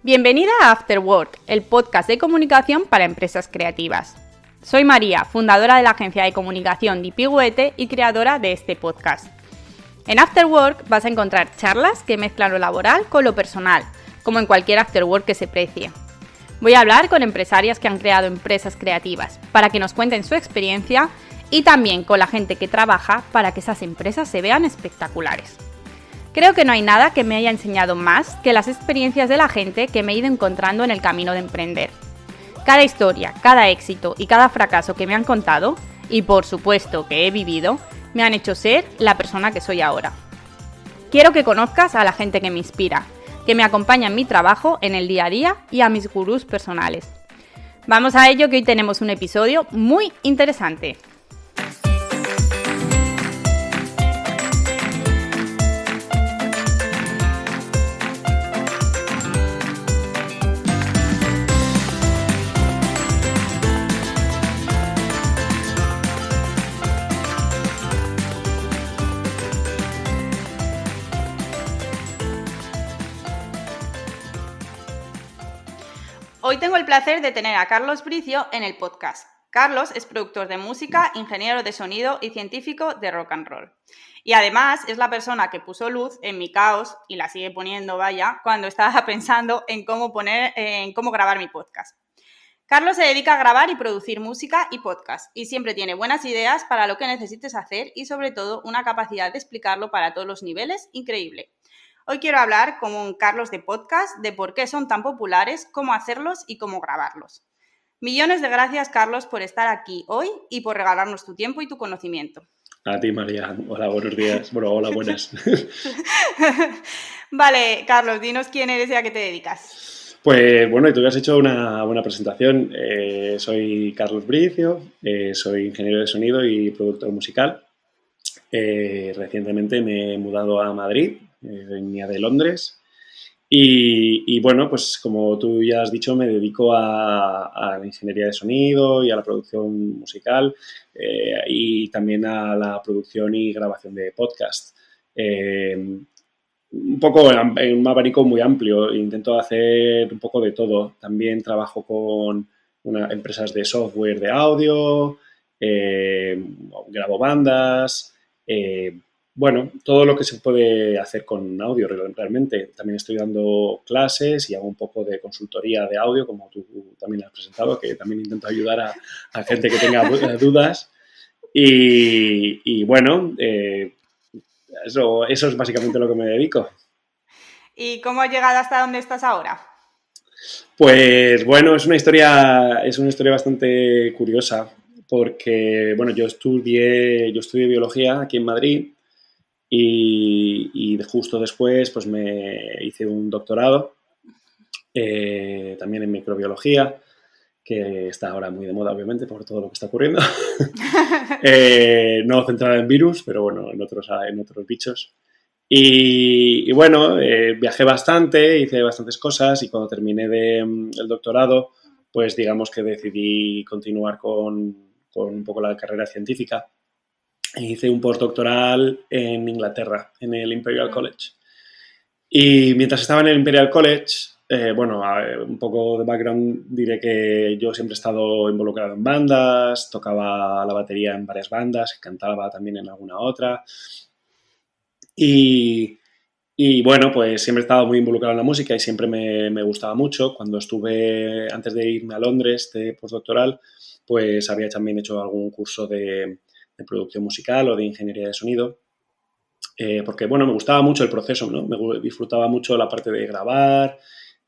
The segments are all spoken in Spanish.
Bienvenida a After Work, el podcast de comunicación para empresas creativas. Soy María, fundadora de la agencia de comunicación Dipiguete y creadora de este podcast. En After Work vas a encontrar charlas que mezclan lo laboral con lo personal, como en cualquier After Work que se precie. Voy a hablar con empresarias que han creado empresas creativas para que nos cuenten su experiencia y también con la gente que trabaja para que esas empresas se vean espectaculares. Creo que no hay nada que me haya enseñado más que las experiencias de la gente que me he ido encontrando en el camino de emprender. Cada historia, cada éxito y cada fracaso que me han contado, y por supuesto que he vivido, me han hecho ser la persona que soy ahora. Quiero que conozcas a la gente que me inspira, que me acompaña en mi trabajo, en el día a día y a mis gurús personales. Vamos a ello, que hoy tenemos un episodio muy interesante. Hoy tengo el placer de tener a Carlos Bricio en el podcast. Carlos es productor de música, ingeniero de sonido y científico de rock and roll. Y además es la persona que puso luz en mi caos, y la sigue poniendo, vaya, cuando estaba pensando en cómo grabar mi podcast. Carlos se dedica a grabar y producir música y podcast, y siempre tiene buenas ideas para lo que necesites hacer y sobre todo una capacidad de explicarlo para todos los niveles increíble. Hoy quiero hablar con Carlos de podcast, de por qué son tan populares, cómo hacerlos y cómo grabarlos. Millones de gracias, Carlos, por estar aquí hoy y por regalarnos tu tiempo y tu conocimiento. A ti, María. Hola, buenos días. Bueno, hola, buenas. Vale, Carlos, dinos quién eres y a qué te dedicas. Pues bueno, tú has hecho una buena presentación. Soy Carlos Bricio, soy ingeniero de sonido y productor musical. Recientemente me he mudado a Madrid, venía de Londres. Y bueno, pues como tú ya has dicho, me dedico a la ingeniería de sonido y a la producción musical y también a la producción y grabación de podcast. Un poco en un abanico muy amplio, intento hacer un poco de todo. También trabajo con empresas de software de audio, grabo bandas, bueno, todo lo que se puede hacer con audio realmente. También estoy dando clases y hago un poco de consultoría de audio, como tú también has presentado, que también intento ayudar a gente que tenga dudas. Y bueno, eso es básicamente lo que me dedico. ¿Y cómo has llegado hasta donde estás ahora? Pues bueno, es una historia bastante curiosa, porque bueno, yo estudié biología aquí en Madrid y justo después pues me hice un doctorado también en microbiología, que está ahora muy de moda, obviamente, por todo lo que está ocurriendo. No centrada en virus, pero bueno, en otros bichos. Y bueno, viajé bastante, hice bastantes cosas y cuando terminé el doctorado, pues digamos que decidí continuar con un poco la carrera científica. Hice un postdoctoral en Inglaterra, en el Imperial College. Y mientras estaba en el Imperial College, bueno, un poco de background, diré que yo siempre he estado involucrado en bandas, tocaba la batería en varias bandas, cantaba también en alguna otra. Y bueno, pues siempre he estado muy involucrado en la música y siempre me gustaba mucho. Cuando estuve, antes de irme a Londres de postdoctoral, pues había también hecho algún curso de producción musical o de ingeniería de sonido. Porque, bueno, me gustaba mucho el proceso, ¿no? Disfrutaba mucho la parte de grabar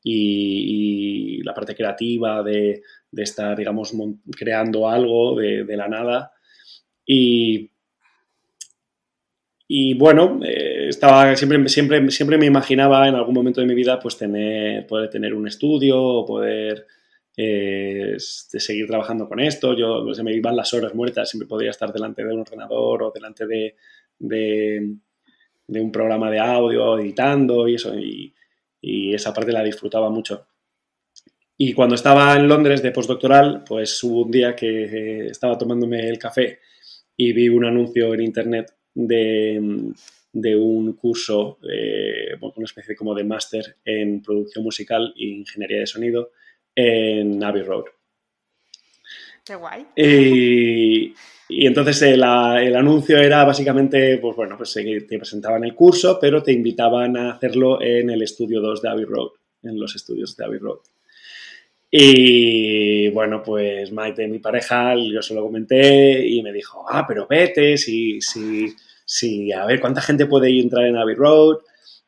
y la parte creativa de estar, digamos, creando algo de la nada. Y bueno, siempre me imaginaba en algún momento de mi vida pues poder tener un estudio o poder seguir trabajando con esto. Se me iban las horas muertas, siempre podía estar delante de un ordenador o delante de un programa de audio editando y eso, y esa parte la disfrutaba mucho. Y cuando estaba en Londres de postdoctoral, pues hubo un día que estaba tomándome el café y vi un anuncio en internet de de un curso, una especie como de máster en producción musical e ingeniería de sonido en Abbey Road. Qué guay. Y entonces el anuncio era básicamente, pues bueno, pues te presentaban el curso, pero te invitaban a hacerlo en el estudio 2 de Abbey Road, en los estudios de Abbey Road. Y bueno, pues Maite, mi pareja, yo se lo comenté y me dijo, pero vete, a ver, ¿cuánta gente puede entrar en Abbey Road?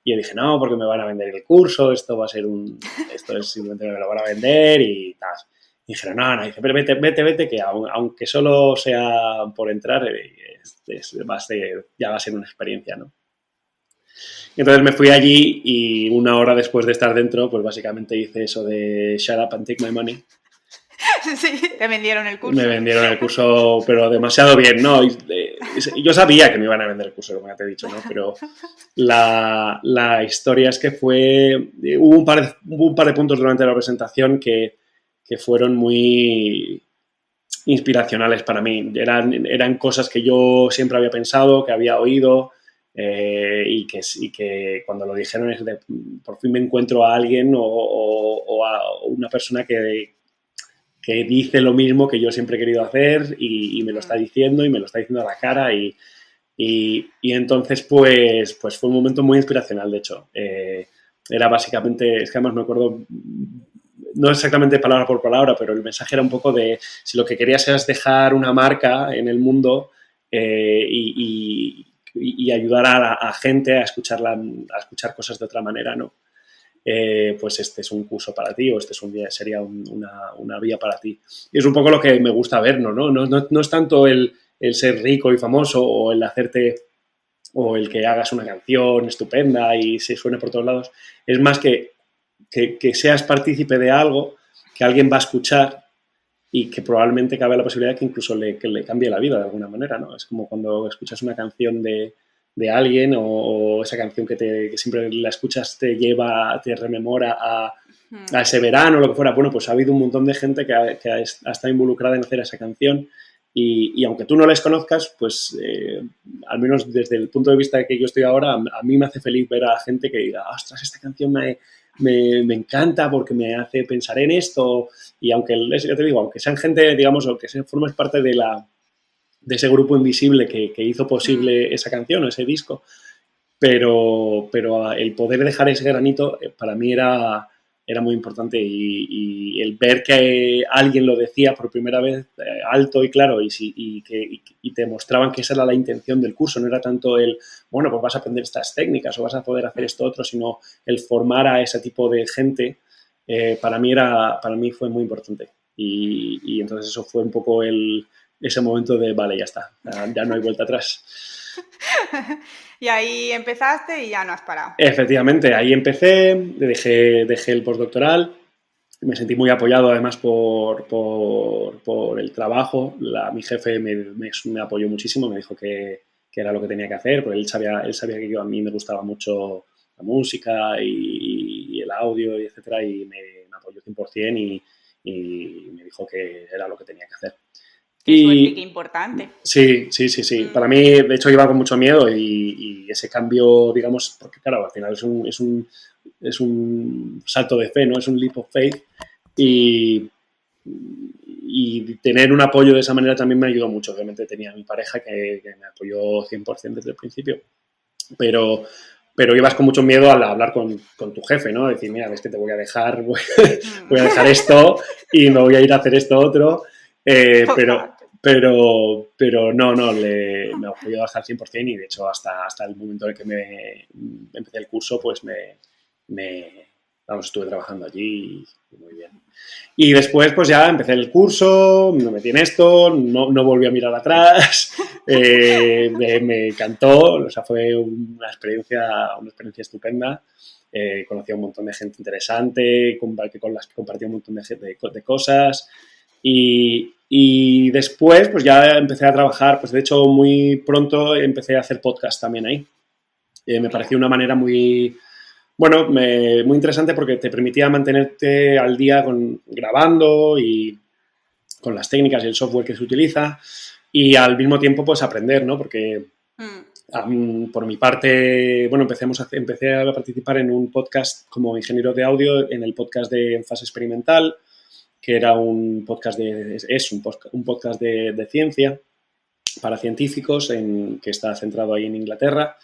Y yo dije, no, porque me van a vender el curso, esto es simplemente me lo van a vender y tal. Y dijeron, no, dice, pero vete, que aunque solo sea por entrar, ya va a ser una experiencia, ¿no? Entonces me fui allí y una hora después de estar dentro, pues básicamente hice eso de shut up and take my money. Sí, te vendieron el curso. Me vendieron el curso, pero demasiado bien, ¿no? Yo sabía que me iban a vender el curso, como ya te he dicho, ¿no? Pero la historia es que hubo un par de puntos durante la presentación que fueron muy inspiracionales para mí. Eran cosas que yo siempre había pensado, que había oído, y que cuando lo dijeron es de, por fin me encuentro a alguien o a una persona que dice lo mismo que yo siempre he querido hacer y me lo está diciendo y me lo está diciendo a la cara y entonces pues fue un momento muy inspiracional, de hecho. Era básicamente, es que además me acuerdo, no exactamente palabra por palabra, pero el mensaje era un poco de si lo que querías era dejar una marca en el mundo y ayudar a gente a escuchar cosas de otra manera, ¿no? Pues este es un curso para ti o sería una vía para ti. Y es un poco lo que me gusta ver, ¿no? No es tanto el ser rico y famoso o el hacerte o el que hagas una canción estupenda y se suene por todos lados. Es más que seas partícipe de algo que alguien va a escuchar y que probablemente cabe la posibilidad que incluso que le cambie la vida de alguna manera, ¿no? Es como cuando escuchas una canción de alguien o esa canción que siempre la escuchas te rememora a ese verano o lo que fuera. Bueno, pues ha habido un montón de gente que ha estado involucrada en hacer esa canción y aunque tú no les conozcas, pues al menos desde el punto de vista de que yo estoy ahora, a mí me hace feliz ver a gente que diga, ostras, esta canción me encanta porque me hace pensar en esto y aunque, ya te digo, aunque sean gente, digamos, o que formes parte de ese grupo invisible que hizo posible esa canción o ese disco, pero el poder dejar ese granito para mí era muy importante y el ver que alguien lo decía por primera vez alto y claro y te mostraban que esa era la intención del curso, no era tanto bueno, pues vas a aprender estas técnicas o vas a poder hacer esto otro, sino el formar a ese tipo de gente, para mí fue muy importante y entonces eso fue un poco ese momento de, vale, ya está, ya no hay vuelta atrás. Y ahí empezaste y ya no has parado. Efectivamente, ahí empecé, dejé el postdoctoral, me sentí muy apoyado además por el trabajo. Mi jefe me apoyó muchísimo, me dijo que era lo que tenía que hacer, porque él sabía que a mí me gustaba mucho la música y el audio, y etcétera, y me apoyó 100% y me dijo que era lo que tenía que hacer. Qué suerte, qué importante. Sí. Para mí, de hecho, iba con mucho miedo y ese cambio, digamos, porque claro, al final es un salto de fe, ¿no? Es un leap of faith y tener un apoyo de esa manera también me ayudó mucho. Obviamente tenía a mi pareja que me apoyó 100% desde el principio, pero ibas con mucho miedo al hablar con tu jefe, ¿no? Decir, mira, ves que te voy a dejar, voy a dejar esto y me voy a ir a hacer esto otro. Pero no, me apoyó hasta el 100% y de hecho hasta el momento en el que empecé el curso, pues estuve trabajando allí y muy bien. Y después pues ya empecé el curso, me metí en esto, no volví a mirar atrás, me encantó, o sea, fue una experiencia estupenda. Conocí a un montón de gente interesante, con las que compartí un montón de cosas. Y después, pues ya empecé a trabajar, pues de hecho muy pronto empecé a hacer podcast también ahí. Me pareció una manera muy interesante porque te permitía mantenerte al día grabando y con las técnicas y el software que se utiliza y al mismo tiempo pues aprender, ¿no? Porque Por mi parte, bueno, empecé a participar en un podcast como ingeniero de audio, en el podcast de Fase Experimental, que era un podcast un podcast de ciencia para científicos que está centrado ahí en Inglaterra.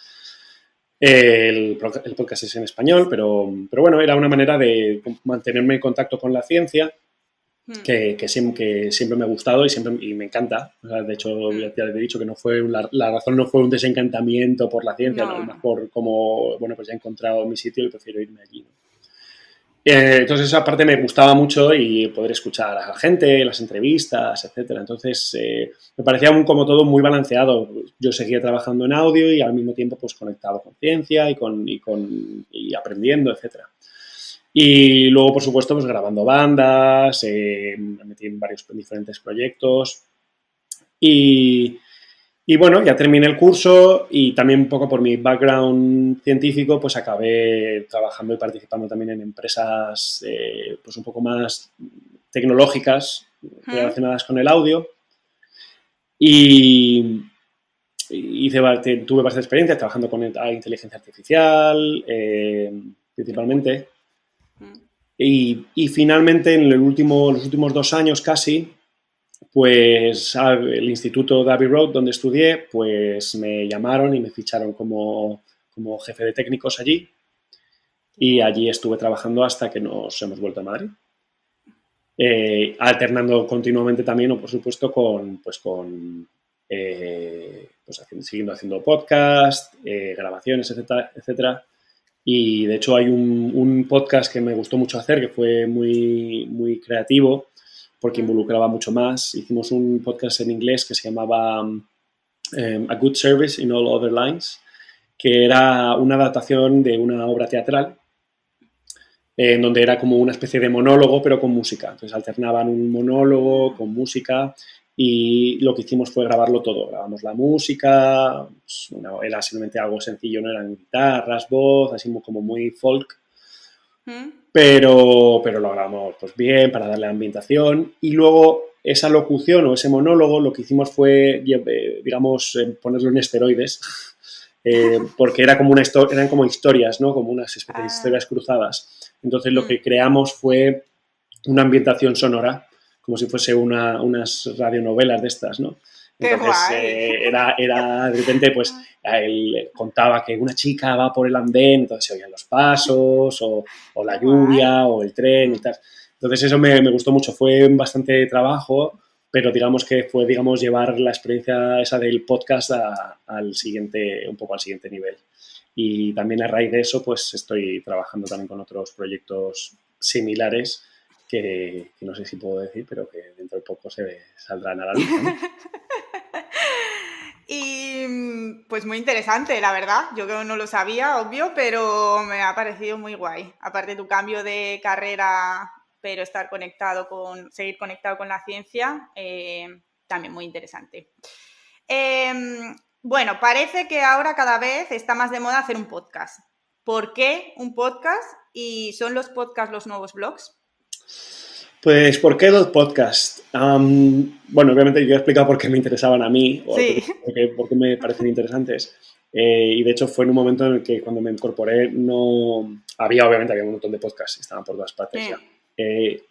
El podcast es en español, pero bueno, era una manera de mantenerme en contacto con la ciencia que siempre me ha gustado y me encanta. O sea, de hecho, ya te he dicho que la razón no fue un desencantamiento por la ciencia, no, más por como, bueno, pues ya he encontrado mi sitio y prefiero irme allí, ¿no? Entonces esa parte me gustaba mucho y poder escuchar a la gente, las entrevistas, etcétera. Entonces me parecía como todo muy balanceado. Yo seguía trabajando en audio y al mismo tiempo pues conectado con ciencia y aprendiendo, etcétera. Y luego, por supuesto, pues grabando bandas, me metí en varios diferentes proyectos y bueno, ya terminé el curso y también un poco por mi background científico, pues acabé trabajando y participando también en empresas pues un poco más tecnológicas relacionadas con el audio. Y tuve bastante experiencia trabajando con inteligencia artificial, principalmente. Y finalmente, en los últimos 2 años casi, pues el Instituto de Abbey Road, donde estudié, pues me llamaron y me ficharon como jefe de técnicos allí. Y allí estuve trabajando hasta que nos hemos vuelto a Madrid. Alternando continuamente también, o por supuesto, siguiendo haciendo podcast, grabaciones, etcétera, etcétera. Y de hecho hay un podcast que me gustó mucho hacer, que fue muy, muy creativo, porque involucraba mucho más. Hicimos un podcast en inglés que se llamaba A Good Service in All Other Lines, que era una adaptación de una obra teatral, en donde era como una especie de monólogo, pero con música. Entonces alternaban un monólogo con música y lo que hicimos fue grabarlo todo. Grabamos la música, pues, era simplemente algo sencillo, no eran guitarras, voz, así como muy folk. Pero lo grabamos pues bien para darle ambientación y luego esa locución o ese monólogo lo que hicimos fue, digamos, ponerlo en esteroides, porque eran como historias, ¿no? Como unas especies de historias cruzadas. Entonces lo que creamos fue una ambientación sonora, como si fuese unas radionovelas de estas, ¿no? Entonces era de repente, pues, él contaba que una chica va por el andén, entonces se oían los pasos, o la lluvia, o el tren y tal. Entonces eso me gustó mucho, fue bastante trabajo, pero digamos que fue, llevar la experiencia esa del podcast un poco al siguiente nivel. Y también a raíz de eso, pues estoy trabajando también con otros proyectos similares que no sé si puedo decir, pero que dentro de poco saldrán a la luz, ¿no? Y pues muy interesante, la verdad. Yo que no lo sabía, obvio, pero me ha parecido muy guay. Aparte de tu cambio de carrera, pero seguir conectado con la ciencia, también muy interesante. Bueno, parece que ahora cada vez está más de moda hacer un podcast. ¿Por qué un podcast? ¿Y son los podcasts los nuevos blogs? Pues, ¿por qué los podcasts? Bueno, obviamente yo he explicado por qué me interesaban a mí, Sí. por qué me parecen interesantes. Y de hecho fue en un momento en el que cuando me incorporé obviamente había un montón de podcasts, estaban por todas partes ya.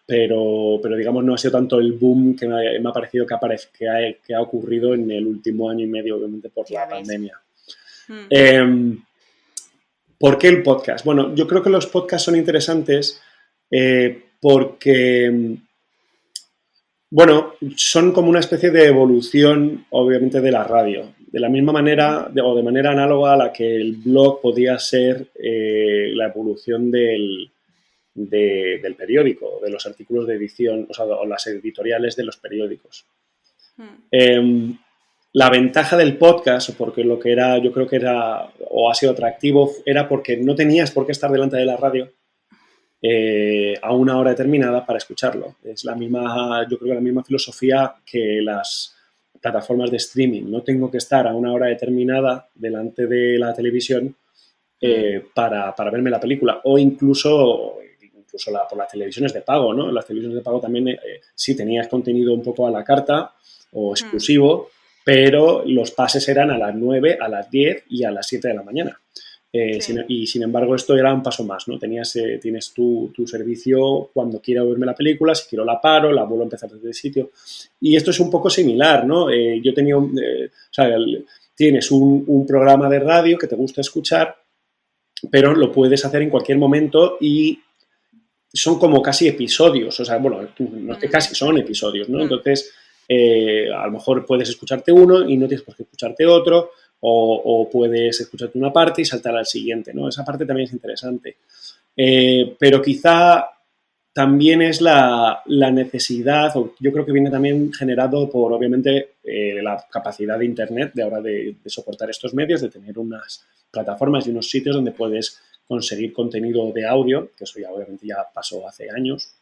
Pero digamos no ha sido tanto el boom que me ha parecido que ha ocurrido en el último año y medio, obviamente por la pandemia. ¿Por qué el podcast? Bueno, yo creo que los podcasts son interesantes porque, bueno, son como una especie de evolución, obviamente, de la radio. De la misma manera, o de manera análoga a la que el blog podía ser la evolución del periódico, de los artículos de edición, o las editoriales de los periódicos. La ventaja del podcast, o porque lo que era, yo creo que era, o ha sido atractivo, era porque no tenías por qué estar delante de la radio a una hora determinada para escucharlo. Es yo creo que la misma filosofía que las plataformas de streaming. No tengo que estar a una hora determinada delante de la televisión para verme la película, o incluso por las televisiones de pago, ¿no? Las televisiones de pago también sí tenías contenido un poco a la carta o exclusivo, pero los pases eran a las 9, a las 10 y a las 7 de la mañana. Sin embargo, esto era un paso más, ¿no? Tienes tu servicio cuando quiero verme la película, si quiero la paro, la vuelvo a empezar desde el sitio. Y esto es un poco similar, ¿no? Yo tenía tienes un programa de radio que te gusta escuchar, pero lo puedes hacer en cualquier momento y son como casi episodios, o sea, bueno, no es que casi son episodios, ¿no? Entonces, a lo mejor puedes escucharte uno y no tienes por qué escucharte otro, o puedes escucharte una parte y saltar al siguiente, ¿no? Esa parte también es interesante. Pero quizá también es la necesidad, o yo creo que viene también generado por, obviamente, la capacidad de Internet de ahora de soportar estos medios, de tener unas plataformas y unos sitios donde puedes conseguir contenido de audio, que eso ya obviamente ya pasó hace años.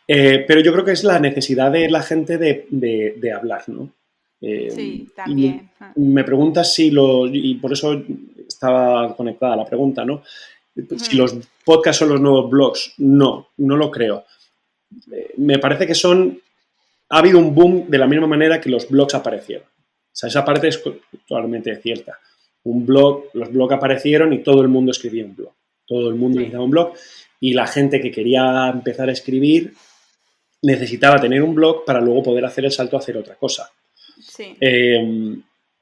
Pero yo creo que es la necesidad de la gente de hablar, ¿no? Sí, también. Me preguntas y por eso estaba conectada la pregunta, ¿no? Si los podcasts son los nuevos blogs, no lo creo. Me parece que ha habido un boom de la misma manera que los blogs aparecieron. O sea, esa parte es totalmente cierta. Los blogs aparecieron y todo el mundo escribía un blog. Todo el mundo necesitaba un blog y la gente que quería empezar a escribir necesitaba tener un blog para luego poder hacer el salto a hacer otra cosa. Sí.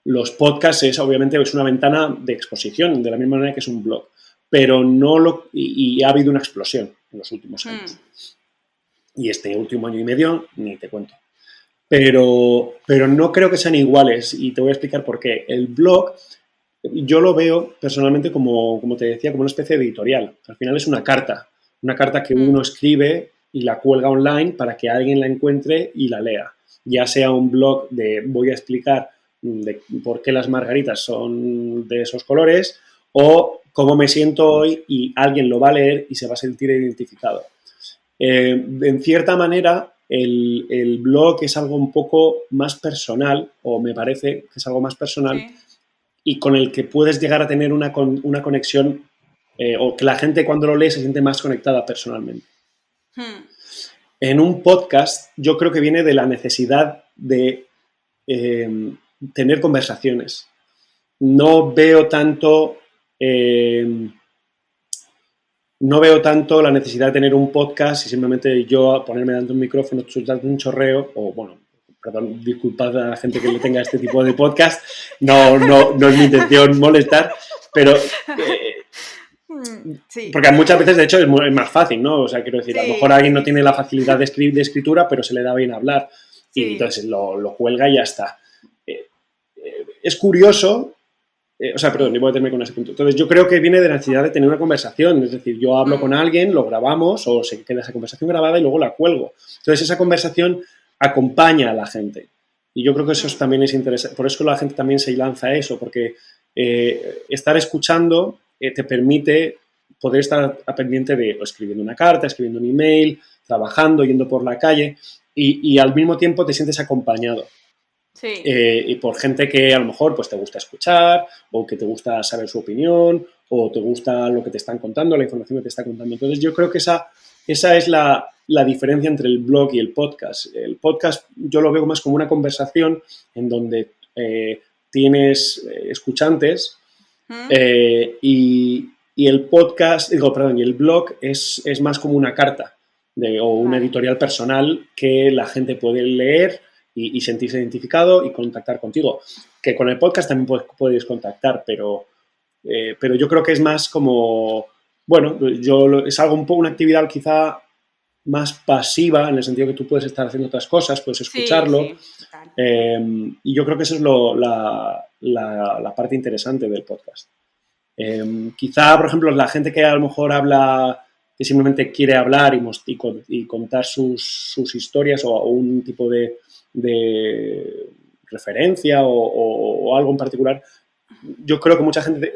Los podcasts obviamente es una ventana de exposición, de la misma manera que es un blog, pero y ha habido una explosión en los últimos años. Y este último año y medio ni te cuento. Pero no creo que sean iguales y te voy a explicar por qué. El blog yo lo veo personalmente como te decía, como una especie de editorial. Al final es una carta que uno escribe y la cuelga online para que alguien la encuentre y la lea. Ya sea un blog de voy a explicar de por qué las margaritas son de esos colores o cómo me siento hoy y alguien lo va a leer y se va a sentir identificado. En cierta manera, el blog es algo un poco más personal, o me parece que es algo más personal, y con el que puedes llegar a tener una conexión o que la gente cuando lo lee se siente más conectada personalmente. En un podcast yo creo que viene de la necesidad de tener conversaciones. No veo tanto la necesidad de tener un podcast y simplemente yo ponerme delante de un micrófono, soltando un chorreo, o bueno, perdón, disculpad a la gente que le tenga este tipo de podcast, no es mi intención molestar, pero porque muchas veces de hecho es más fácil, ¿no? O sea, quiero decir, a lo mejor alguien no tiene la facilidad de escritura, pero se le da bien hablar y entonces lo cuelga y ya está. Es curioso. Perdón, voy a terminar con ese punto. Entonces, yo creo que viene de la necesidad de tener una conversación. Es decir, yo hablo con alguien, lo grabamos o se queda esa conversación grabada y luego la cuelgo. Entonces, esa conversación acompaña a la gente. Y yo creo que eso también es interesante. Por eso la gente también se lanza a eso, porque estar escuchando te permite poder estar pendiente de escribiendo una carta, escribiendo un email, trabajando, yendo por la calle y al mismo tiempo te sientes acompañado. Sí. Y por gente que a lo mejor pues te gusta escuchar o que te gusta saber su opinión o te gusta lo que te están contando, la información que te está contando. Entonces yo creo que esa es la diferencia entre el blog y el podcast. El podcast yo lo veo más como una conversación en donde tienes escuchantes y el podcast, y el blog es más como una carta o un editorial personal que la gente puede leer y sentirse identificado y contactar contigo. Que con el podcast también puedes contactar, pero yo creo que es más como, bueno, es algo un poco una actividad quizá más pasiva, en el sentido que tú puedes estar haciendo otras cosas, puedes escucharlo. Y yo creo que eso es la parte interesante del podcast. Quizá, por ejemplo, la gente que a lo mejor habla, que simplemente quiere hablar y contar sus historias o un tipo de referencia o algo en particular, yo creo que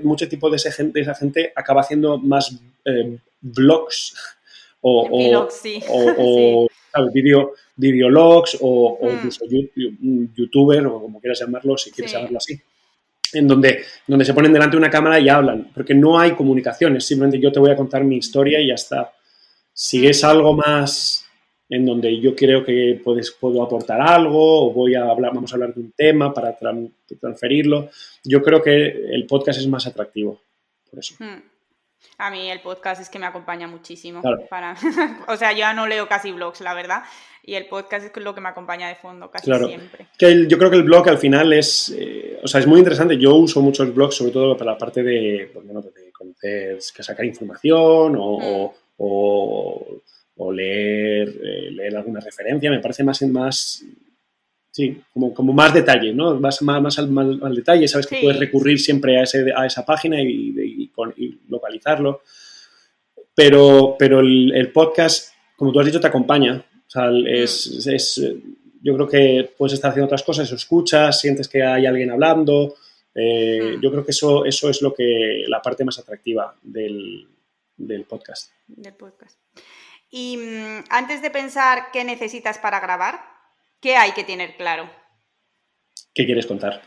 mucho tipo de esa gente acaba haciendo más blogs videologs o incluso youtuber o como quieras llamarlo, si quieres llamarlo así, en donde se ponen delante de una cámara y hablan, porque no hay comunicación, es simplemente yo te voy a contar mi historia y ya está. Si es algo más en donde yo creo que puedo aportar algo o vamos a hablar de un tema para transferirlo. Yo creo que el podcast es más atractivo, por eso. A mí el podcast es que me acompaña muchísimo. Claro. O sea, yo ya no leo casi blogs, la verdad, y el podcast es lo que me acompaña de fondo casi siempre. Yo creo que el blog al final es muy interesante. Yo uso muchos blogs, sobre todo para la parte de conocer, que sacar información o leer alguna referencia. Me parece más sí, como más detalle, ¿no? Más al detalle, sabes que puedes recurrir siempre a esa página y localizarlo. Pero el podcast, como tú has dicho, te acompaña. O sea, yo creo que puedes estar haciendo otras cosas, escuchas, sientes que hay alguien hablando. Yo creo que eso es la parte más atractiva del podcast. Del podcast. Y antes de pensar qué necesitas para grabar, ¿qué hay que tener claro? ¿Qué quieres contar?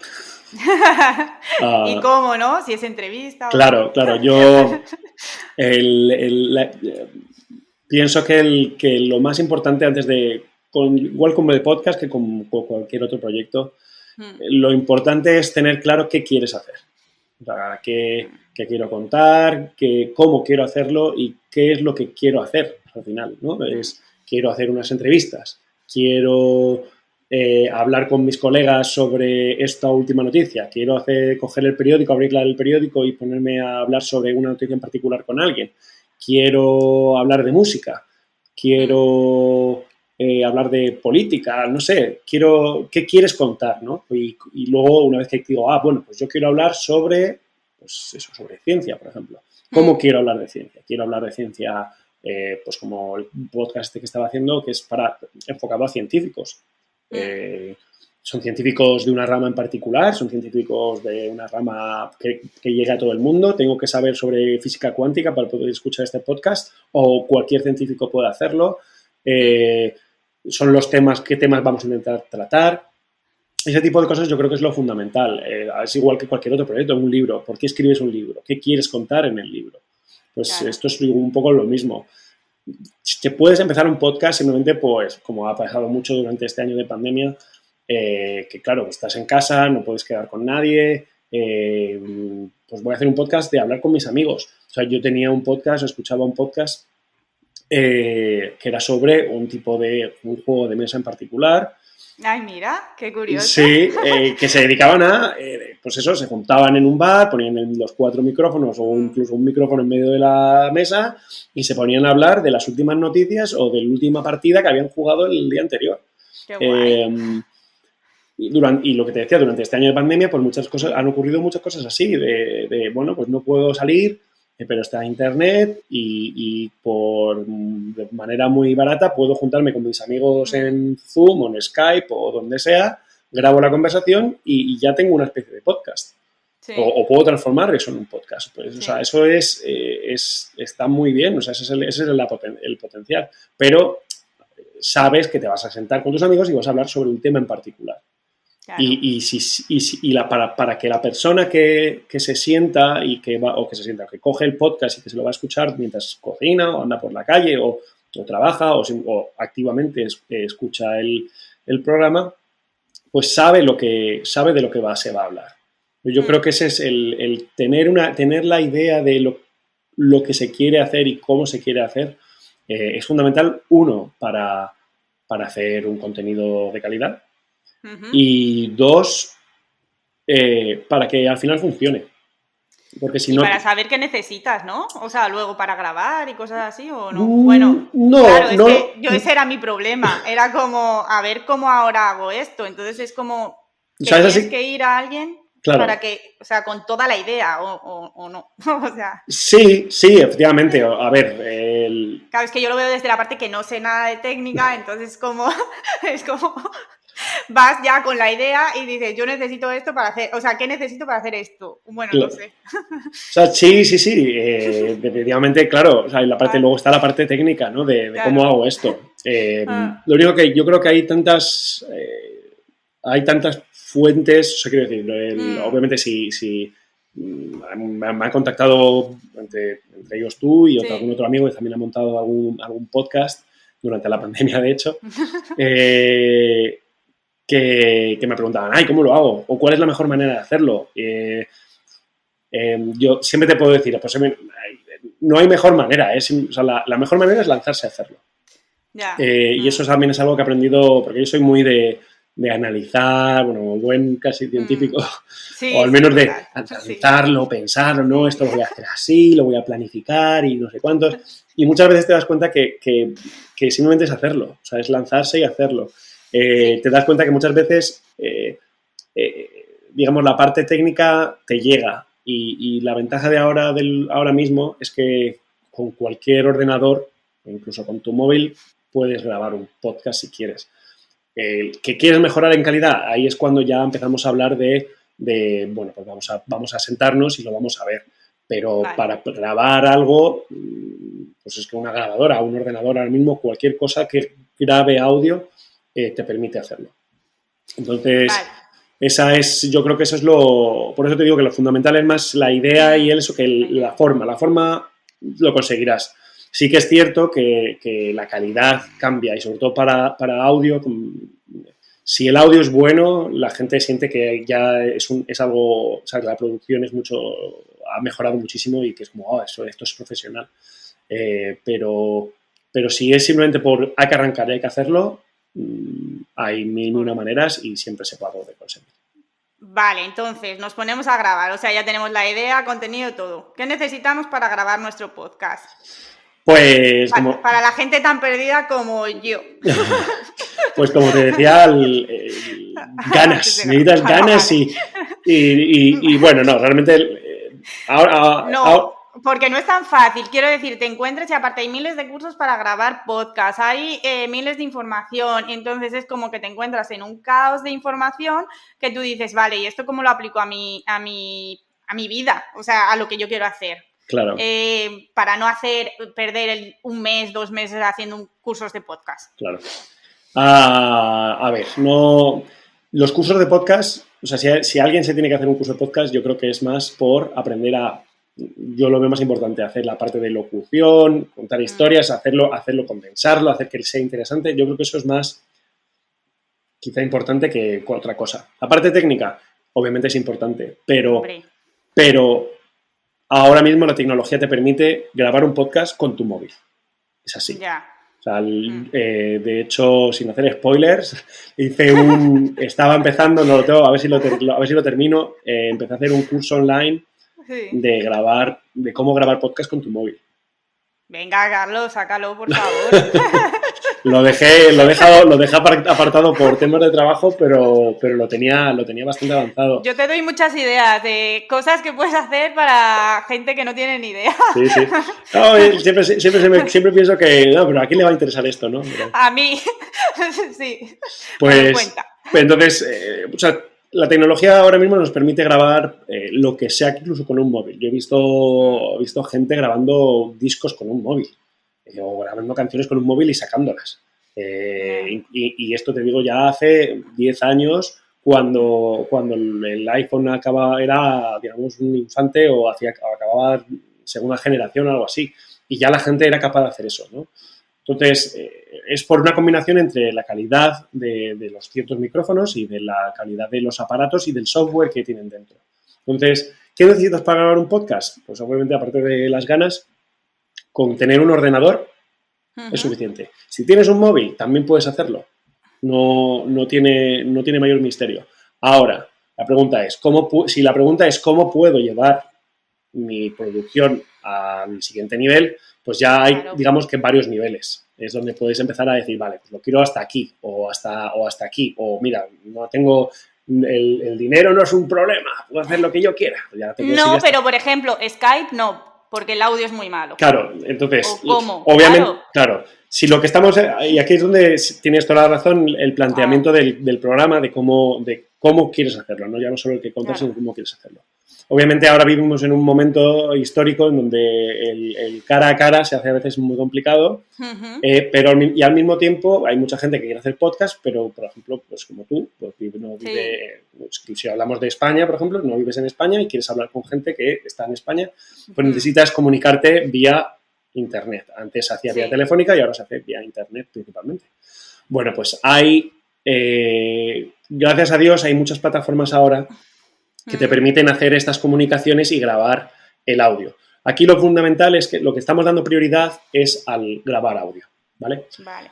¿Y cómo, no? Si es entrevista. Claro. Yo pienso que lo más importante antes igual como el podcast que con cualquier otro proyecto, lo importante es tener claro qué quieres hacer. O sea, qué quiero contar, cómo quiero hacerlo y qué es lo que quiero hacer al final, ¿no? Quiero hacer unas entrevistas, quiero hablar con mis colegas sobre esta última noticia, quiero coger el periódico, abrir el periódico y ponerme a hablar sobre una noticia en particular con alguien, quiero hablar de música, quiero hablar de política, no sé, ¿qué quieres contar, ¿no? Y luego, una vez que digo, pues yo quiero hablar sobre ciencia, por ejemplo. ¿Cómo quiero hablar de ciencia? Quiero hablar de ciencia, pues como el podcast que estaba haciendo, que es enfocado a científicos. Son científicos de una rama en particular, son científicos de una rama que llega a todo el mundo. Tengo que saber sobre física cuántica para poder escuchar este podcast, o cualquier científico puede hacerlo. Son los temas, qué temas vamos a intentar tratar. Ese tipo de cosas yo creo que es lo fundamental. Es igual que cualquier otro proyecto, un libro. ¿Por qué escribes un libro? ¿Qué quieres contar en el libro? Pues claro. Esto es un poco lo mismo. Te puedes empezar un podcast simplemente, pues, como ha pasado mucho durante este año de pandemia, que claro, estás en casa, no puedes quedar con nadie, pues voy a hacer un podcast de hablar con mis amigos. O sea, yo tenía un podcast, escuchaba un podcast que era sobre un juego de mesa en particular. Ay, mira, qué curioso. Sí, que se dedicaban pues eso, se juntaban en un bar, ponían los 4 micrófonos o incluso un micrófono en medio de la mesa y se ponían a hablar de las últimas noticias o de la última partida que habían jugado el día anterior. Qué guay. Y lo que te decía, durante este año de pandemia, pues han ocurrido muchas cosas así, bueno, pues no puedo salir, pero está internet y de manera muy barata puedo juntarme con mis amigos en Zoom o en Skype o donde sea, grabo la conversación y ya tengo una especie de podcast. Sí. O puedo transformar eso en un podcast. Pues, sí. O sea, eso está muy bien, o sea, ese es el potencial. Pero sabes que te vas a sentar con tus amigos y vas a hablar sobre un tema en particular. Claro. Para que la persona que se sienta que coge el podcast y que se lo va a escuchar mientras cocina o anda por la calle o trabaja o activamente escucha el programa, pues sabe de lo que se va a hablar. Yo creo que ese es el tener la idea de lo que se quiere hacer y cómo se quiere hacer es fundamental, uno, para hacer un contenido de calidad. Y 2, para que al final funcione. Porque si y no... para saber qué necesitas, ¿no? O sea, luego para grabar y cosas así, ¿o no? Bueno, claro, ese era mi problema. Era como, a ver cómo ahora hago esto. Entonces es como que tienes que ir a alguien para que, o sea, con toda la idea, o no. O sea... Sí, efectivamente. A ver, Claro, es que yo lo veo desde la parte que no sé nada de técnica, entonces es como... Vas ya con la idea y dices, yo necesito esto para hacer... O sea, ¿qué necesito para hacer esto? Bueno, claro. No sé. O sea, sí. Definitivamente, claro. O sea, luego está la parte técnica, ¿no? De claro. Cómo hago esto. Lo único que yo creo que hay tantas fuentes, o sea, quiero decir, obviamente si me han contactado entre ellos tú y algún otro amigo que también ha montado algún podcast. durante la pandemia, de hecho, que me preguntaban, ay, ¿cómo lo hago? ¿O cuál es la mejor manera de hacerlo? Yo siempre te puedo decir, pues no hay mejor manera, o sea, la mejor manera es lanzarse a hacerlo. Y eso también es algo que he aprendido, porque yo soy muy de analizar, bueno, buen casi científico, o al menos de analizarlo, pensarlo, ¿no? Esto lo voy a hacer así, lo voy a planificar y no sé cuántos. Y muchas veces te das cuenta que simplemente es hacerlo, o sea, es lanzarse y hacerlo. Te das cuenta que muchas veces, digamos, la parte técnica te llega y la ventaja de ahora mismo es que con cualquier ordenador, incluso con tu móvil, puedes grabar un podcast si quieres. ¿Que quieres mejorar en calidad? Ahí es cuando ya empezamos a hablar de bueno, pues vamos a sentarnos y lo vamos a ver. Pero para grabar algo, pues es que una grabadora, un ordenador, ahora mismo cualquier cosa que grabe audio te permite hacerlo. Entonces, yo creo que eso es por eso te digo que lo fundamental es más la idea y eso que la forma. La forma lo conseguirás. Sí que es cierto que la calidad cambia y sobre todo para audio, si el audio es bueno, la gente siente que ya es algo, o sea, que la producción ha mejorado muchísimo y que es como, esto es profesional. Pero si es simplemente hay que arrancar y hay que hacerlo, hay mil y una maneras y siempre se puede conseguir. Vale, entonces nos ponemos a grabar, o sea, ya tenemos la idea, contenido, todo. ¿Qué necesitamos para grabar nuestro podcast? Pues para la gente tan perdida como yo. Pues como te decía, ganas, necesitas ganas y bueno, no, realmente ahora porque no es tan fácil, quiero decir, te encuentras y aparte hay miles de cursos para grabar podcast, hay miles de información, entonces es como que te encuentras en un caos de información que tú dices, vale, ¿y esto cómo lo aplico a mi vida? O sea, a lo que yo quiero hacer. Claro. Para no perder un mes, 2 meses haciendo cursos de podcast. Claro. A ver, los cursos de podcast, o sea, si alguien se tiene que hacer un curso de podcast, yo creo que es más por aprender yo lo veo más importante, hacer la parte de locución, contar historias, hacerlo, condensarlo, hacer que sea interesante. Yo creo que eso es más quizá importante que otra cosa. La parte técnica, obviamente es importante, pero ahora mismo la tecnología te permite grabar un podcast con tu móvil. Es así. Ya. O sea, de hecho, sin hacer spoilers, estaba empezando, no lo tengo, a ver si lo termino, empecé a hacer un curso online de cómo grabar podcast con tu móvil. Venga, Carlos, sácalo, por favor. Lo dejé apartado por temas de trabajo, pero lo tenía bastante avanzado. Yo te doy muchas ideas de cosas que puedes hacer para gente que no tiene ni idea. Sí. No, siempre pienso que, no, pero ¿a quién le va a interesar esto, no? Pero, a mí, sí. Pues entonces, o sea, la tecnología ahora mismo nos permite grabar lo que sea, incluso con un móvil. Yo he visto gente grabando discos con un móvil. O grabando canciones con un móvil y sacándolas. Y esto te digo ya hace 10 años, cuando el iPhone era, digamos, un infante o acababa segunda generación o algo así. Y ya la gente era capaz de hacer eso, ¿no? Entonces, es por una combinación entre la calidad de los ciertos micrófonos y de la calidad de los aparatos y del software que tienen dentro. Entonces, ¿qué necesitas para grabar un podcast? Pues obviamente, aparte de las ganas, con tener un ordenador es suficiente. Si tienes un móvil, también puedes hacerlo. No tiene mayor misterio. Ahora, la pregunta es, ¿cómo puedo llevar mi producción al siguiente nivel? Pues ya hay, digamos que varios niveles. Es donde puedes empezar a decir, vale, pues lo quiero hasta aquí, o hasta aquí, o mira, no tengo... El dinero no es un problema, puedo hacer lo que yo quiera. No, pero por ejemplo, Skype no, porque el audio es muy malo. Claro, entonces, ¿cómo? Obviamente, claro, si lo que estamos, y aquí es donde tienes toda la razón, el planteamiento del programa, de cómo quieres hacerlo, ¿no? Ya no solo el que contas, sino cómo quieres hacerlo. Obviamente ahora vivimos en un momento histórico en donde el cara a cara se hace a veces muy complicado, pero al mismo tiempo hay mucha gente que quiere hacer podcast, pero por ejemplo, pues como tú, pues si hablamos de España, por ejemplo, no vives en España y quieres hablar con gente que está en España, pues necesitas comunicarte vía Internet. Antes se hacía vía telefónica y ahora se hace vía Internet principalmente. Bueno, pues gracias a Dios, hay muchas plataformas ahora que te permiten hacer estas comunicaciones y grabar el audio. Aquí lo fundamental es que lo que estamos dando prioridad es al grabar audio, ¿vale? Vale.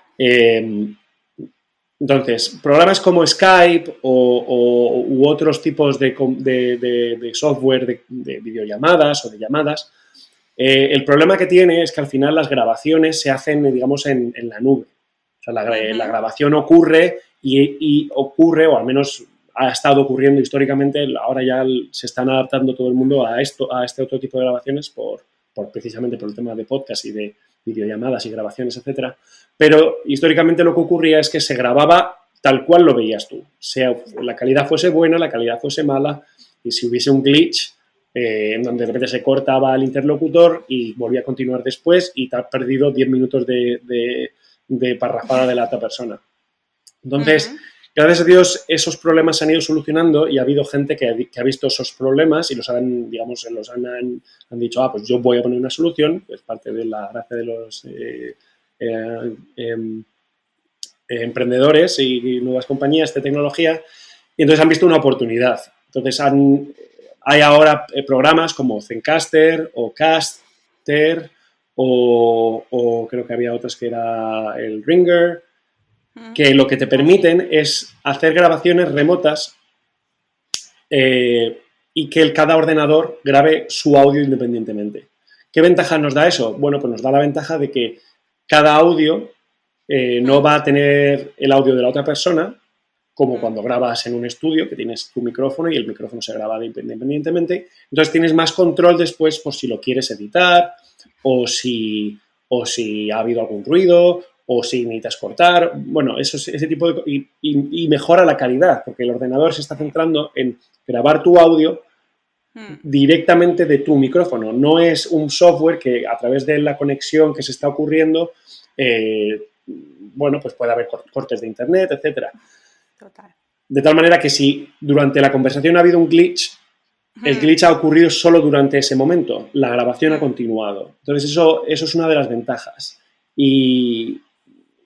Entonces, programas como Skype u otros tipos de software de videollamadas o de llamadas, el problema que tiene es que al final las grabaciones se hacen, digamos, en la nube. O sea, la grabación ocurre y ocurre, o al menos ha estado ocurriendo históricamente, ahora ya se están adaptando todo el mundo a este otro tipo de grabaciones precisamente por el tema de podcast y de videollamadas y grabaciones, etcétera. Pero históricamente lo que ocurría es que se grababa tal cual lo veías tú. Sea la calidad fuese buena, la calidad fuese mala, y si hubiese un glitch en donde de repente se cortaba el interlocutor y volvía a continuar después y te has perdido 10 minutos de parrafada de la otra persona. Entonces, gracias a Dios, esos problemas se han ido solucionando y ha habido gente que ha visto esos problemas y han dicho, pues yo voy a poner una solución, es parte de la gracia de los emprendedores y nuevas compañías de tecnología, y entonces han visto una oportunidad. Entonces hay ahora programas como Zencastr o Caster o creo que había otros que era el Ringer, que lo que te permiten es hacer grabaciones remotas y que cada ordenador grabe su audio independientemente. ¿Qué ventaja nos da eso? Bueno, pues nos da la ventaja de que cada audio no va a tener el audio de la otra persona, como cuando grabas en un estudio, que tienes tu micrófono y el micrófono se graba independientemente. Entonces tienes más control después por si lo quieres editar o si ha habido algún ruido o si necesitas cortar. Bueno, ese tipo de... Y mejora la calidad, porque el ordenador se está centrando en grabar tu audio directamente de tu micrófono. No es un software que a través de la conexión que se está ocurriendo, pues puede haber cortes de internet, etcétera. Total. De tal manera que si durante la conversación ha habido un glitch, el glitch ha ocurrido solo durante ese momento. La grabación ha continuado. Entonces, eso es una de las ventajas. Y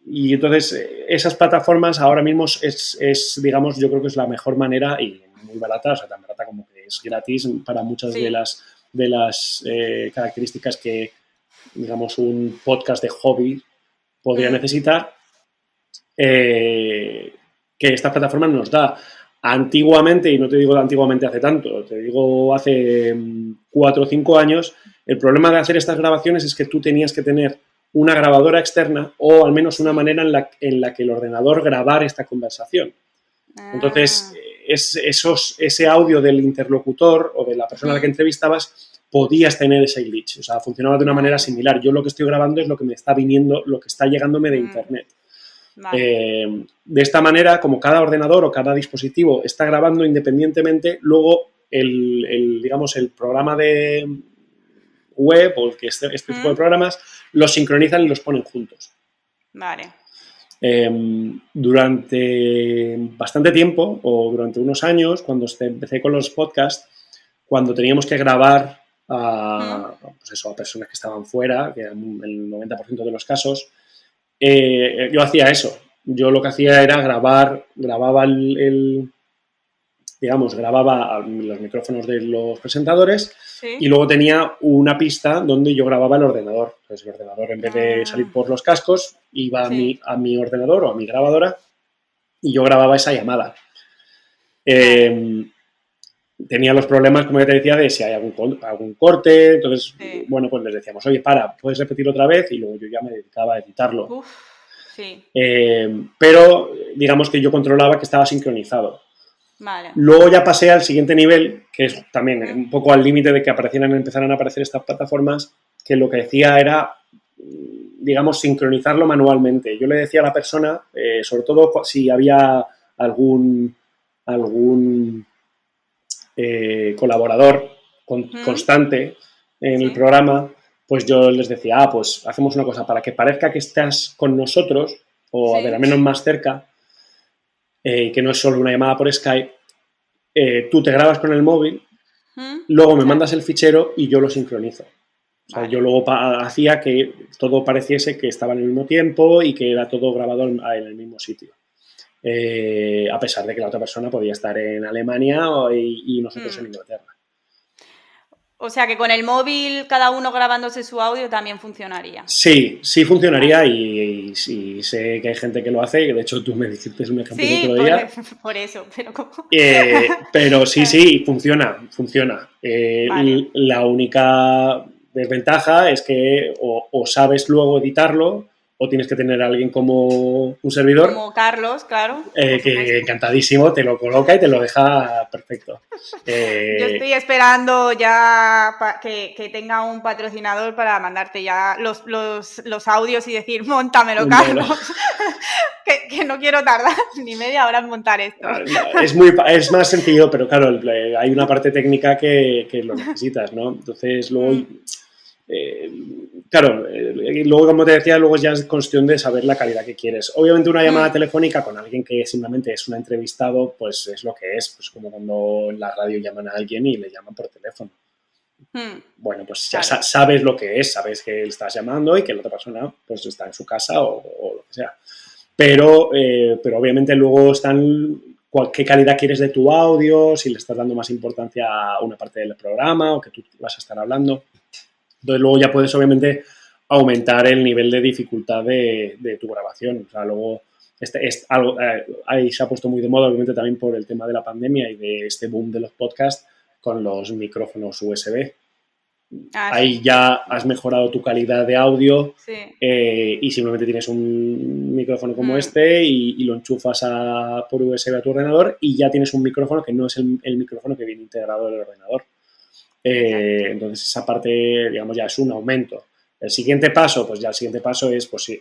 entonces, esas plataformas ahora mismo es, digamos, yo creo que es la mejor manera y muy barata, o sea, tan barata como que es gratis para muchas de las características que, digamos, un podcast de hobby podría necesitar, que esta plataforma nos da. Antiguamente, y no te digo antiguamente hace tanto, te digo hace 4 o 5 años, el problema de hacer estas grabaciones es que tú tenías que tener una grabadora externa o al menos una manera en la que el ordenador grabara esta conversación. Entonces, ese audio del interlocutor o de la persona a la que entrevistabas, podías tener ese glitch. O sea, funcionaba de una manera similar. Yo lo que estoy grabando es lo que me está viniendo, lo que está llegándome de Internet. Vale. De esta manera, como cada ordenador o cada dispositivo está grabando independientemente, luego digamos, el programa de web o este tipo de programas los sincronizan y los ponen juntos. Vale. Durante bastante tiempo, o durante unos años, cuando empecé con los podcasts, cuando teníamos que grabar a personas que estaban fuera, que eran el 90% de los casos, yo hacía eso. Yo lo que hacía era grababa los micrófonos de los presentadores y luego tenía una pista donde yo grababa el ordenador. Entonces el ordenador, en vez de salir por los cascos, iba a mi ordenador o a mi grabadora y yo grababa esa llamada. Tenía los problemas, como ya te decía, de si hay algún corte. Entonces, pues les decíamos, oye, ¿puedes repetirlo otra vez? Y luego yo ya me dedicaba a editarlo. Pero digamos que yo controlaba que estaba sincronizado. Vale. Luego ya pasé al siguiente nivel, que es también un poco al límite de que empezaran a aparecer estas plataformas, que lo que decía era, digamos, sincronizarlo manualmente. Yo le decía a la persona, sobre todo si había algún colaborador constante en el programa, pues yo les decía, pues hacemos una cosa, para que parezca que estás con nosotros, o de la menos más cerca, que no es solo una llamada por Skype, tú te grabas con el móvil, luego me mandas el fichero y yo lo sincronizo. O sea, yo luego hacía que todo pareciese que estaba en el mismo tiempo y que era todo grabado en el mismo sitio. A pesar de que la otra persona podía estar en Alemania y nosotros en Inglaterra. O sea que con el móvil, cada uno grabándose su audio, también funcionaría. Sí, sí funcionaría y sé que hay gente que lo hace, de hecho tú me dijiste un ejemplo el otro día. Por eso, pero ¿cómo? Pero sí, funciona. Vale. La única desventaja es que o sabes luego editarlo o tienes que tener a alguien como un servidor. Como Carlos, claro. Que encantadísimo te lo coloca y te lo deja perfecto. Yo estoy esperando ya que tenga un patrocinador para mandarte ya los audios y decir, móntamelo, Carlos. que no quiero tardar ni media hora en montar esto. Es más sencillo, pero claro, hay una parte técnica que lo necesitas, ¿no? Entonces, luego... claro, luego como te decía, luego ya es cuestión de saber la calidad que quieres. Obviamente una llamada telefónica con alguien que simplemente es un entrevistado, pues es lo que es, pues como cuando en la radio llaman a alguien y le llaman por teléfono. Bueno, pues ya sabes lo que es, sabes que le estás llamando y que la otra persona pues está en su casa o lo que sea. Pero obviamente luego están qué calidad quieres de tu audio, si le estás dando más importancia a una parte del programa o que tú vas a estar hablando. Entonces luego ya puedes obviamente aumentar el nivel de dificultad de tu grabación. O sea, luego ahí se ha puesto muy de moda, obviamente también por el tema de la pandemia y de este boom de los podcasts con los micrófonos USB. Ahí ya has mejorado tu calidad de audio y simplemente tienes un micrófono como este y lo enchufas por USB a tu ordenador y ya tienes un micrófono que no es el micrófono que viene integrado en el ordenador. Entonces esa parte, digamos, ya es un aumento. El siguiente paso, pues ya el siguiente paso es, pues sí,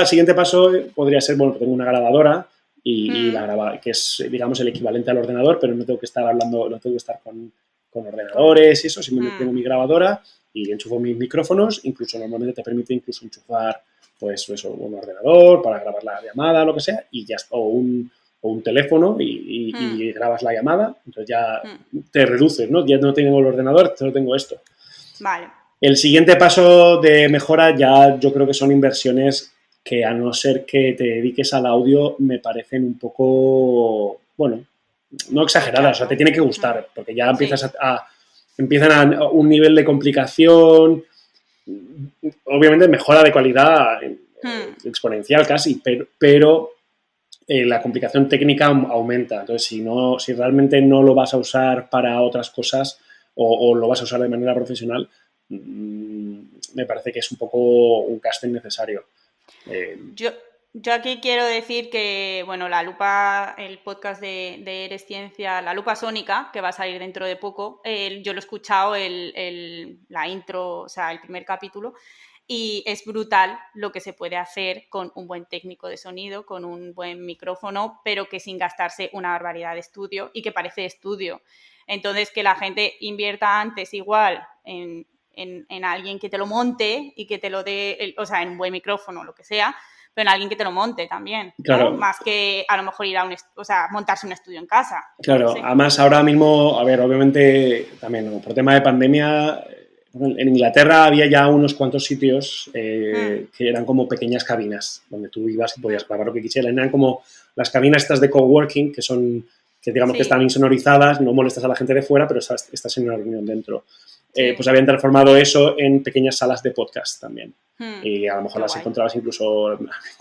siguiente paso podría ser, bueno, tengo una grabadora y la graba, que es, digamos, el equivalente al ordenador, pero no tengo que estar hablando, no tengo que estar con ordenadores y eso, simplemente tengo mi grabadora y enchufo mis micrófonos, incluso normalmente te permite incluso enchufar, pues eso, un ordenador para grabar la llamada, lo que sea, y ya o un teléfono y grabas la llamada, entonces ya te reduces, ¿no? Ya no tengo el ordenador, solo tengo esto. Vale. El siguiente paso de mejora ya yo creo que son inversiones que a no ser que te dediques al audio me parecen un poco, bueno, no exageradas, o sea, te tiene que gustar, porque ya empiezan a un nivel de complicación, obviamente mejora de calidad exponencial casi, pero la complicación técnica aumenta. Entonces, si realmente no lo vas a usar para otras cosas o lo vas a usar de manera profesional, me parece que es un poco un gasto innecesario. Yo aquí quiero decir que, bueno, La Lupa, el podcast de Eres Ciencia, La Lupa Sónica, que va a salir dentro de poco, yo lo he escuchado, la intro, o sea, el primer capítulo, y es brutal lo que se puede hacer con un buen técnico de sonido, con un buen micrófono, pero que sin gastarse una barbaridad de estudio y que parece estudio. Entonces, que la gente invierta antes igual en alguien que te lo monte y que te lo dé, o sea, en un buen micrófono, lo que sea, pero en alguien que te lo monte también, ¿no? Claro. Más que a lo mejor ir montarse un estudio en casa. Claro, no sé. Además ahora mismo, a ver, obviamente también por tema de pandemia, en Inglaterra había ya unos cuantos sitios que eran como pequeñas cabinas donde tú ibas y podías grabar lo que quisieras. Eran como las cabinas estas de coworking que digamos que están insonorizadas, no molestas a la gente de fuera, pero estás en una reunión dentro. Pues habían transformado eso en pequeñas salas de podcast también. Y a lo mejor las encontrabas incluso,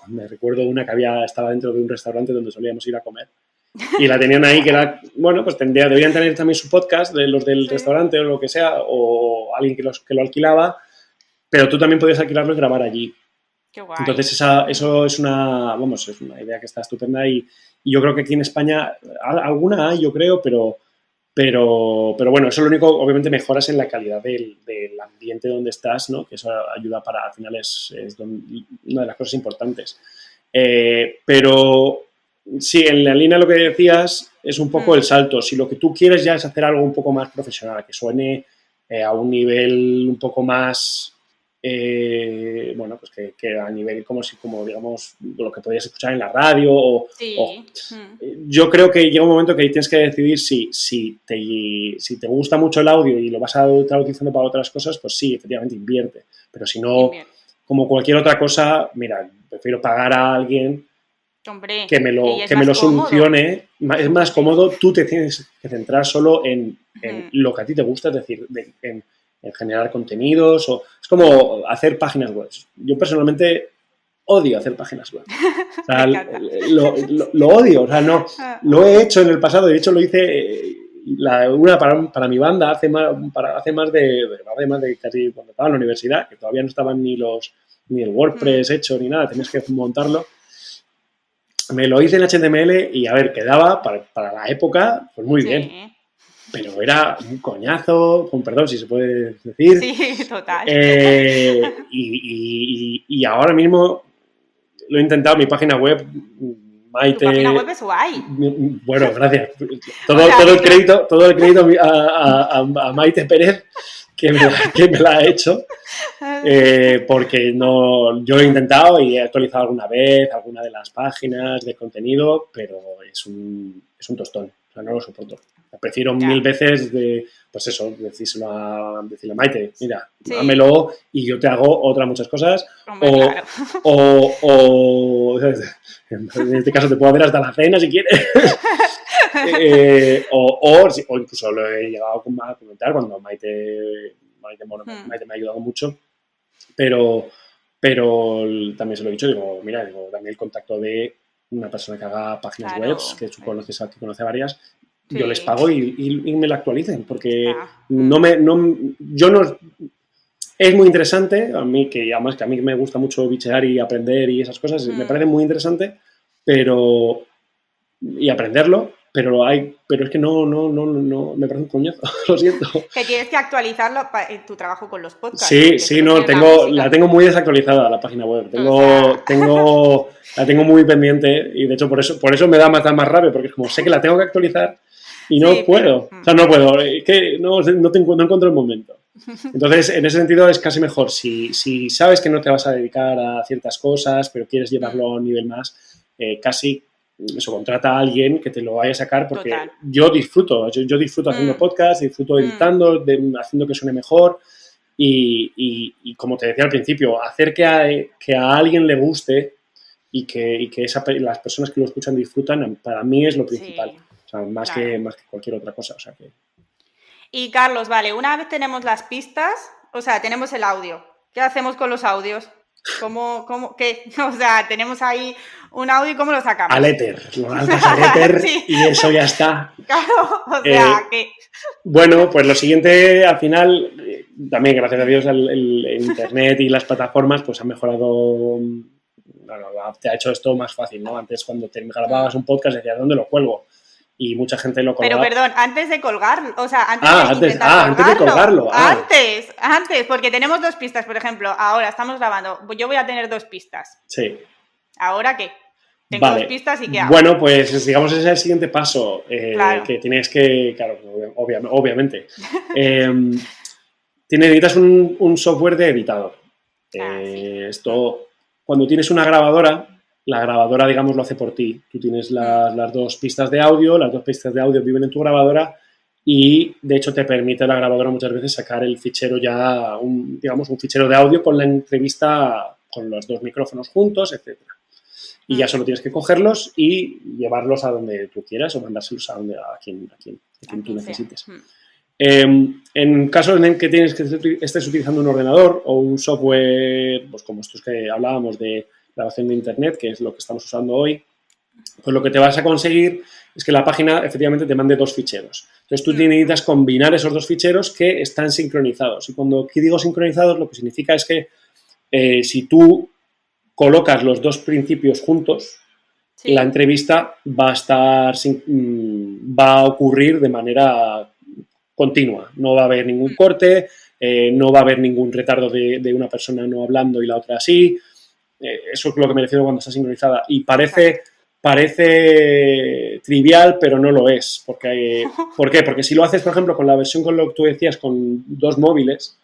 me recuerdo una que estaba dentro de un restaurante donde solíamos ir a comer. Y la tenían ahí que era, bueno, pues debían tener también su podcast de los del restaurante o lo que sea, o alguien que lo alquilaba, pero tú también podías alquilarlo y grabar allí. Qué guay. Entonces eso es una idea que está estupenda y yo creo que aquí en España alguna hay, yo creo, pero bueno, eso lo único, obviamente mejoras en la calidad del ambiente donde estás, ¿no? Que eso ayuda al final es una de las cosas importantes. Pero sí, en la línea de lo que decías es un poco el salto. Si lo que tú quieres ya es hacer algo un poco más profesional, que suene a un nivel un poco más bueno, pues que a nivel como digamos, lo que podías escuchar en la radio Sí. yo creo que llega un momento que tienes que decidir si te gusta mucho el audio y lo vas a estar utilizando para otras cosas, pues sí, efectivamente invierte. Pero si no, como cualquier otra cosa, mira, prefiero pagar a alguien Hombre, que me lo solucione. Es más cómodo, tú te tienes que centrar solo en lo que a ti te gusta, es decir, en generar contenidos. Es como hacer páginas web. Yo personalmente odio hacer páginas web. O sea, lo odio. O sea, no, lo he hecho en el pasado. De hecho, lo hice una para mi banda hace más de casi cuando estaba en la universidad, que todavía no estaban ni el WordPress hecho ni nada. Tenías que montarlo. Me lo hice en HTML y, a ver, quedaba para la época, pues muy bien. Pero era un coñazo, con perdón si se puede decir. Sí, total. Y ahora mismo lo he intentado, mi página web, Maite... Tu página web es guay. Bueno, gracias. Todo el crédito a Maite Pérez, que me la ha hecho. Porque yo lo he intentado y he actualizado alguna vez alguna de las páginas de contenido, pero es un tostón, o sea, no lo soporto. Prefiero mil veces decirle a Maite, mira, dámelo y yo te hago otras muchas cosas. Hombre, o en este caso te puedo ver hasta la cena si quieres. O incluso lo he llegado a comentar cuando Maite me ha ayudado mucho, pero también se lo he dicho, dame el contacto de una persona que haga páginas web, que tú conoces a varias, yo les pago y me la actualicen, porque es muy interesante, a mí me gusta mucho bichear y aprender y esas cosas, me parece muy interesante, y aprenderlo, pero es que no, me parece un coñazo, lo siento. Que tienes que actualizarlo en tu trabajo con los podcasts. Sí, la tengo muy desactualizada la página web. La tengo muy pendiente y de hecho por eso me da más rabia, porque es como sé que la tengo que actualizar y no puedo. O sea, no puedo, es que no encuentro el momento. Entonces, en ese sentido es casi mejor. Si sabes que no te vas a dedicar a ciertas cosas, pero quieres llevarlo a un nivel más, casi eso, contrata a alguien que te lo vaya a sacar, porque yo disfruto haciendo podcast, disfruto editando, haciendo que suene mejor y como te decía al principio, hacer que a alguien le guste y que las personas que lo escuchan disfrutan, para mí es lo principal, o sea, más que cualquier otra cosa, o sea que... Y Carlos, vale, una vez tenemos las pistas, o sea, tenemos el audio, ¿qué hacemos con los audios? ¿Qué? O sea, tenemos ahí un audio y ¿cómo lo sacamos? Al éter, lo lanzas al éter y eso ya está. Claro, o sea, que... Bueno, pues lo siguiente, al final, también gracias a Dios el internet y las plataformas pues han mejorado, te ha hecho esto más fácil, ¿no? Antes cuando te grababas un podcast decías, ¿dónde lo cuelgo? Y mucha gente lo colgaba. Pero perdón, antes de colgarlo, o sea, antes de colgarlo. Antes, porque tenemos dos pistas, por ejemplo, ahora estamos grabando, yo voy a tener dos pistas. Sí. ¿Ahora qué? Tengo dos pistas y ¿qué hago? Bueno, pues digamos ese es el siguiente paso, que tienes que, claro, obviamente, necesitas un software de editador. Esto, cuando tienes una grabadora, la grabadora, digamos, lo hace por ti. Tú tienes las dos pistas de audio, las dos pistas de audio viven en tu grabadora y, de hecho, te permite la grabadora muchas veces sacar el fichero ya, un fichero de audio con la entrevista con los dos micrófonos juntos, etcétera. Y ya solo tienes que cogerlos y llevarlos a donde tú quieras o mandárselos a quien tú necesites. En caso en que estés utilizando un ordenador o un software, pues como estos que hablábamos de grabación de internet, que es lo que estamos usando hoy, pues lo que te vas a conseguir es que la página efectivamente te mande dos ficheros. Entonces tú necesitas combinar esos dos ficheros que están sincronizados. Y cuando aquí digo sincronizados, lo que significa es que si tú colocas los dos principios juntos, la entrevista va a ocurrir de manera continua. No va a haber ningún corte, no va a haber ningún retardo de una persona no hablando y la otra sí. Eso es lo que me refiero cuando está sincronizada. Y parece trivial, pero no lo es. ¿Por qué? Porque si lo haces, por ejemplo, con la versión con lo que tú decías, con dos móviles,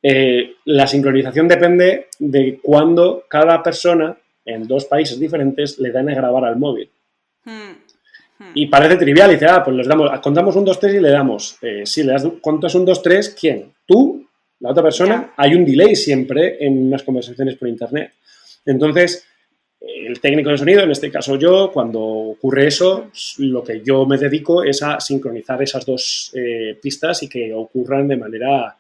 la sincronización depende de cuándo cada persona en 2 países diferentes le dan a grabar al móvil. Y parece trivial, y dice, pues les damos, contamos 1, 2, 3 y le damos. Si le das, ¿cuánto es 1, 2, 3? ¿Quién? ¿Tú? ¿La otra persona? Hay un delay siempre en unas conversaciones por internet. Entonces, el técnico de sonido, en este caso yo, cuando ocurre eso, lo que yo me dedico es a sincronizar esas 2 pistas y que ocurran de manera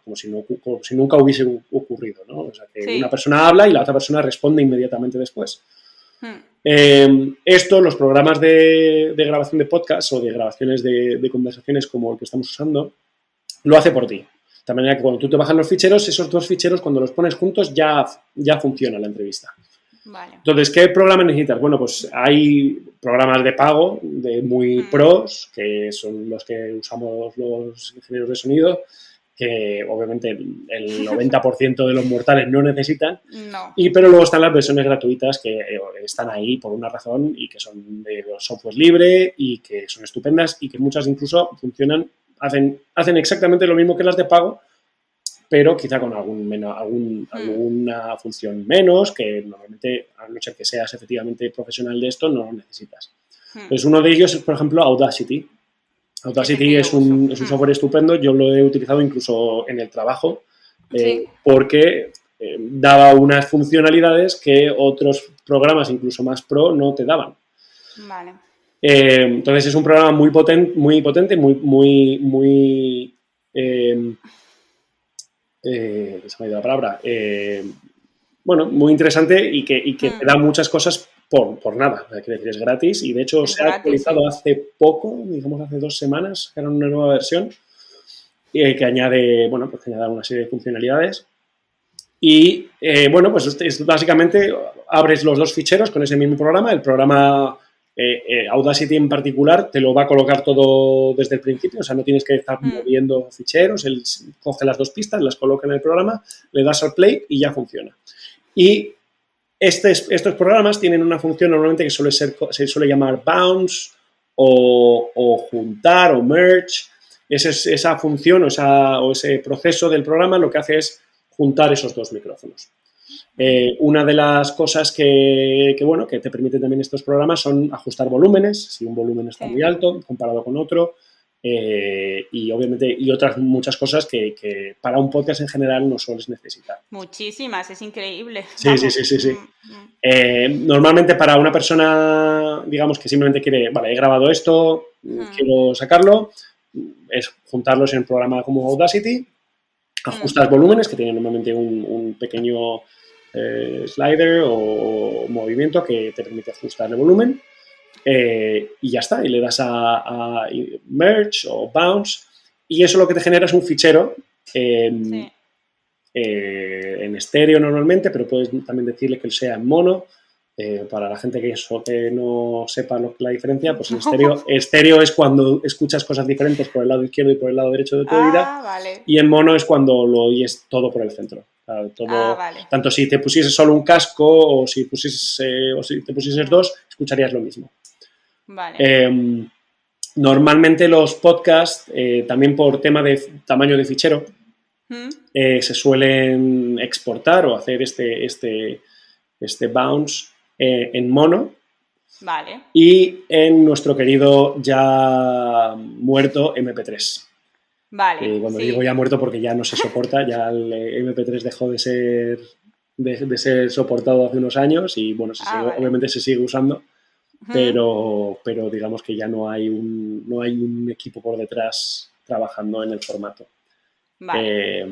como si nunca hubiese ocurrido, ¿no? O sea, que una persona habla y la otra persona responde inmediatamente después. Esto, los programas de grabación de podcast o de grabaciones de conversaciones como el que estamos usando, lo hace por ti. De manera que cuando tú te bajas los ficheros, esos 2 ficheros, cuando los pones juntos, ya funciona la entrevista. Vale. Entonces, ¿qué programa necesitas? Bueno, pues hay programas de pago de muy pros, que son los que usamos los ingenieros de sonido, que obviamente el 90% de los mortales no necesitan. No. Pero luego están las versiones gratuitas que están ahí por una razón y que son de software libre y que son estupendas y que muchas incluso funcionan, hacen exactamente lo mismo que las de pago, pero quizá con alguna función menos, que normalmente, a no ser que seas efectivamente profesional de esto, no lo necesitas. Pues uno de ellos es, por ejemplo, Audacity. Audacity es un software estupendo, yo lo he utilizado incluso en el trabajo, porque daba unas funcionalidades que otros programas, incluso más pro, no te daban. Vale. Entonces es un programa muy potente, muy se me ha ido la palabra, muy interesante y que te da muchas cosas por nada. Quiero decir, es gratis y de hecho se ha actualizado hace poco, digamos hace 2 semanas, sacaron una nueva versión que añade, pues que añade una serie de funcionalidades. Y pues básicamente abres los 2 ficheros con ese mismo programa. El programa Audacity en particular te lo va a colocar todo desde el principio, o sea, no tienes que estar moviendo ficheros, él coge las 2 pistas, las coloca en el programa, le das al play y ya funciona. Y estos programas tienen una función normalmente que se suele llamar bounce o juntar o merge. Esa función o ese proceso del programa lo que hace es juntar esos 2 micrófonos. Una de las cosas que te permiten también estos programas son ajustar volúmenes, si un volumen está muy alto comparado con otro, y obviamente otras muchas cosas que para un podcast en general no sueles necesitar. Muchísimas, es increíble. Sí. Normalmente para una persona, digamos, que simplemente quiere, he grabado esto, quiero sacarlo, es juntarlos en un programa como Audacity, ajustas volúmenes, que tienen normalmente un pequeño slider o movimiento que te permite ajustar el volumen, y ya está, y le das a merge o bounce y eso lo que te genera es un fichero en estéreo normalmente, pero puedes también decirle que sea en mono. Para la gente que no sepa la diferencia, pues en estéreo es cuando escuchas cosas diferentes por el lado izquierdo y por el lado derecho de tu oída, vale. Y en mono es cuando lo oyes todo por el centro. Vale. Tanto si te pusieses solo un casco o si te pusieses 2, escucharías lo mismo. Vale. Normalmente los podcasts, también por tema de tamaño de fichero, se suelen exportar o hacer este bounce en mono. Vale. Y en nuestro querido ya muerto MP3. Vale. Cuando digo ya muerto porque ya no se soporta, ya el MP3 dejó de ser soportado hace unos años y bueno, obviamente se sigue usando, pero digamos que ya no hay un equipo por detrás trabajando en el formato. Vale.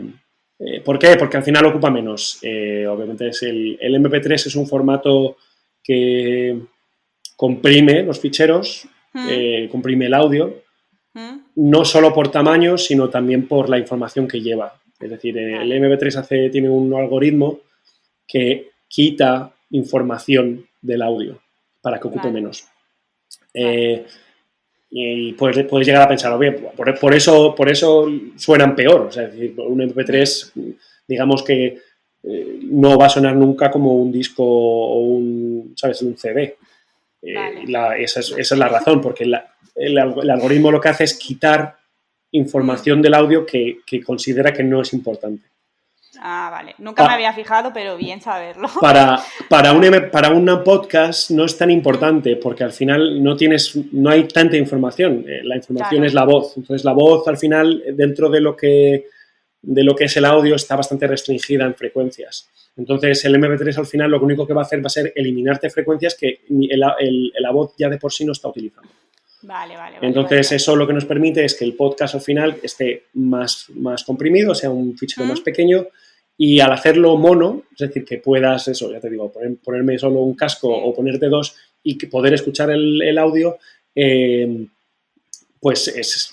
¿Por qué? Porque al final ocupa menos. Obviamente el MP3 es un formato que comprime los ficheros, comprime el audio, no solo por tamaño, sino también por la información que lleva. Es decir, el MP3 tiene un algoritmo que quita información del audio para que ocupe menos. Y puedes llegar a pensar, por eso suenan peor. O sea, es decir, un MP3, digamos que no va a sonar nunca como un disco o un CD. Esa es la razón, porque el algoritmo lo que hace es quitar información del audio que considera que no es importante. Ah, vale. Nunca me había fijado, pero bien saberlo. Para una podcast no es tan importante porque al final no hay tanta información. La información es la voz. Entonces la voz al final, dentro de lo que es el audio, está bastante restringida en frecuencias. Entonces el MP3 al final lo único que va a hacer va a ser eliminarte frecuencias que la voz ya de por sí no está utilizando. Vale. Entonces eso lo que nos permite es que el podcast al final esté más comprimido, sea un fichero más pequeño, y al hacerlo mono, es decir, que puedas, eso, ya te digo, ponerme solo un casco o ponerte dos y poder escuchar el audio, pues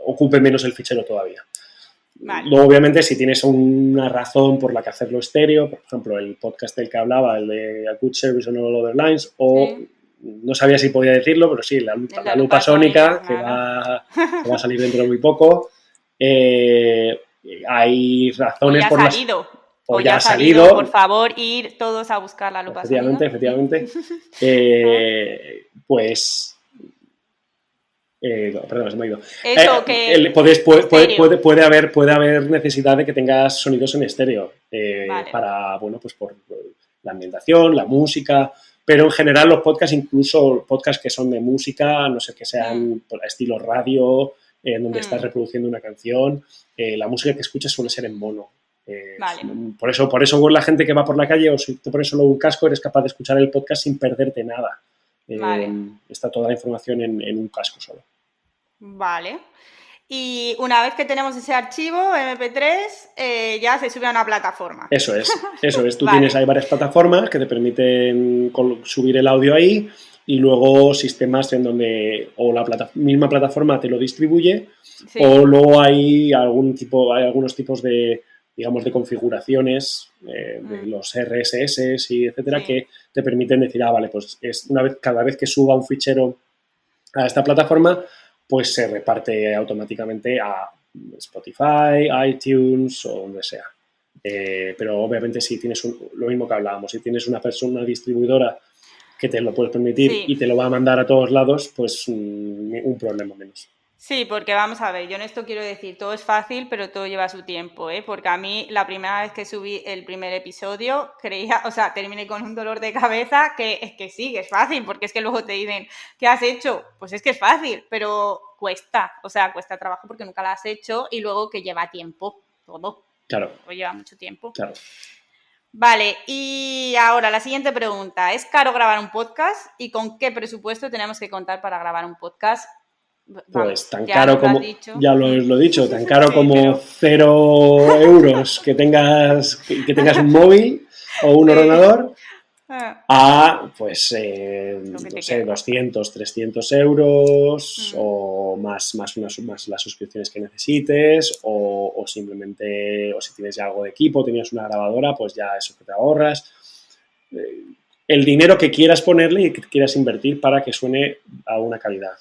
ocupe menos el fichero todavía. Vale. Luego, obviamente, si tienes una razón por la que hacerlo estéreo, por ejemplo, el podcast del que hablaba, el de A Good Service on All Other Lines, o no sabía si podía decirlo, pero sí, la lupa sónica, que va a salir dentro de muy poco. Hay razones por las... O ya ha salido. Por favor, ir todos a buscar la lupa sónica. Efectivamente. Pues... perdón, se me ha ido. Eso que... puede haber necesidad de que tengas sonidos en estéreo para, bueno, pues por la ambientación, la música, pero en general los podcasts, incluso podcasts que son de música, no sé, que sean por estilo radio, donde estás reproduciendo una canción, la música que escuchas suele ser en mono. Por eso la gente que va por la calle, o si te pones solo un casco, eres capaz de escuchar el podcast sin perderte nada. Está toda la información en un casco solo. Vale. Y una vez que tenemos ese archivo MP3, ya se sube a una plataforma. Eso es. Tú hay varias plataformas que te permiten subir el audio ahí, y luego sistemas en donde o la misma plataforma te lo distribuye, o luego hay algunos tipos de, digamos, de configuraciones de los RSS y etcétera, que te permiten decir, vale, pues cada vez que suba un fichero a esta plataforma, pues se reparte automáticamente a Spotify, iTunes o donde sea. Pero obviamente si tienes lo mismo que hablábamos, si tienes una distribuidora que te lo puedes permitir y te lo va a mandar a todos lados, pues un problema menos. Sí, porque vamos a ver, yo en esto quiero decir, todo es fácil, pero todo lleva su tiempo, porque a mí la primera vez que subí el primer episodio terminé con un dolor de cabeza que es que sí, que es fácil, porque es que luego te dicen, ¿qué has hecho? Pues es que es fácil, pero cuesta trabajo porque nunca lo has hecho, y luego que lleva tiempo, todo. Claro. O lleva mucho tiempo. Claro. Vale, y ahora la siguiente pregunta, ¿es caro grabar un podcast? ¿Y con qué presupuesto tenemos que contar para grabar un podcast? Pues tan caro como, ya lo he dicho, tan caro como 0 euros que tengas un móvil o un ordenador, a pues no sé, 200, 300 euros o más las suscripciones que necesites, o simplemente, o si tienes ya algo de equipo, tenías una grabadora, pues ya eso que te ahorras. El dinero que quieras ponerle y que quieras invertir para que suene a una calidad.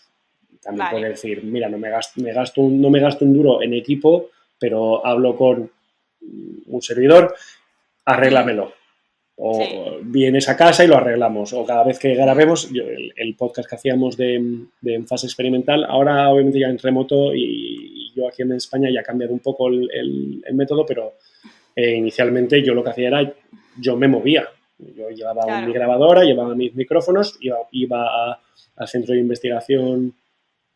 También puedes decir, mira, no me gasto un duro en equipo, pero hablo con un servidor, arréglamelo. O vienes a casa y lo arreglamos. O cada vez que grabemos, el podcast que hacíamos de fase experimental, ahora obviamente ya en remoto, y yo aquí en España ya ha cambiado un poco el método, pero inicialmente yo lo que hacía era, yo me movía. Yo llevaba mi grabadora, llevaba mis micrófonos, iba al centro de investigación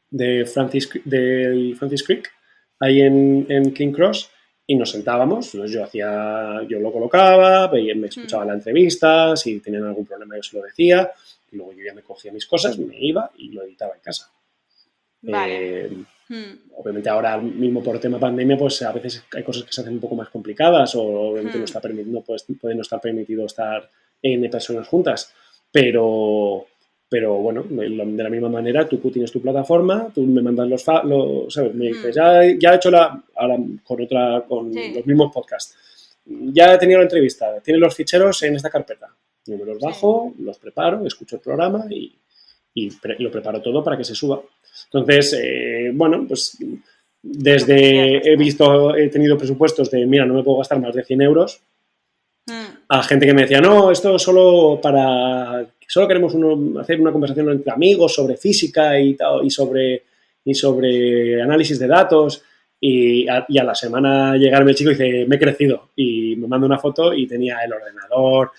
del Francis Crick, ahí en King Cross, y nos sentábamos. Yo lo colocaba, me escuchaba la entrevista, si tenían algún problema yo se lo decía, y luego yo ya me cogía mis cosas, me iba y lo editaba en casa. Obviamente ahora mismo por tema pandemia, pues a veces hay cosas que se hacen un poco más complicadas, o obviamente puede no estar permitido estar en personas juntas, pero bueno, de la misma manera, tú tienes tu plataforma, tú me mandas ¿sabes? Me dices, ya he hecho ahora con los mismos podcasts, ya he tenido la entrevista, tienes los ficheros en esta carpeta, yo me los bajo, los preparo, escucho el programa y lo preparo todo para que se suba. Entonces, bueno, pues he tenido presupuestos de, mira, no me puedo gastar más de 100 euros, a gente que me decía, no, esto solo queremos hacer una conversación entre amigos sobre física y tal, y sobre ni sobre análisis de datos. Y a la semana llegarme el chico y dice, me he crecido. Y me manda una foto y tenía el ordenador,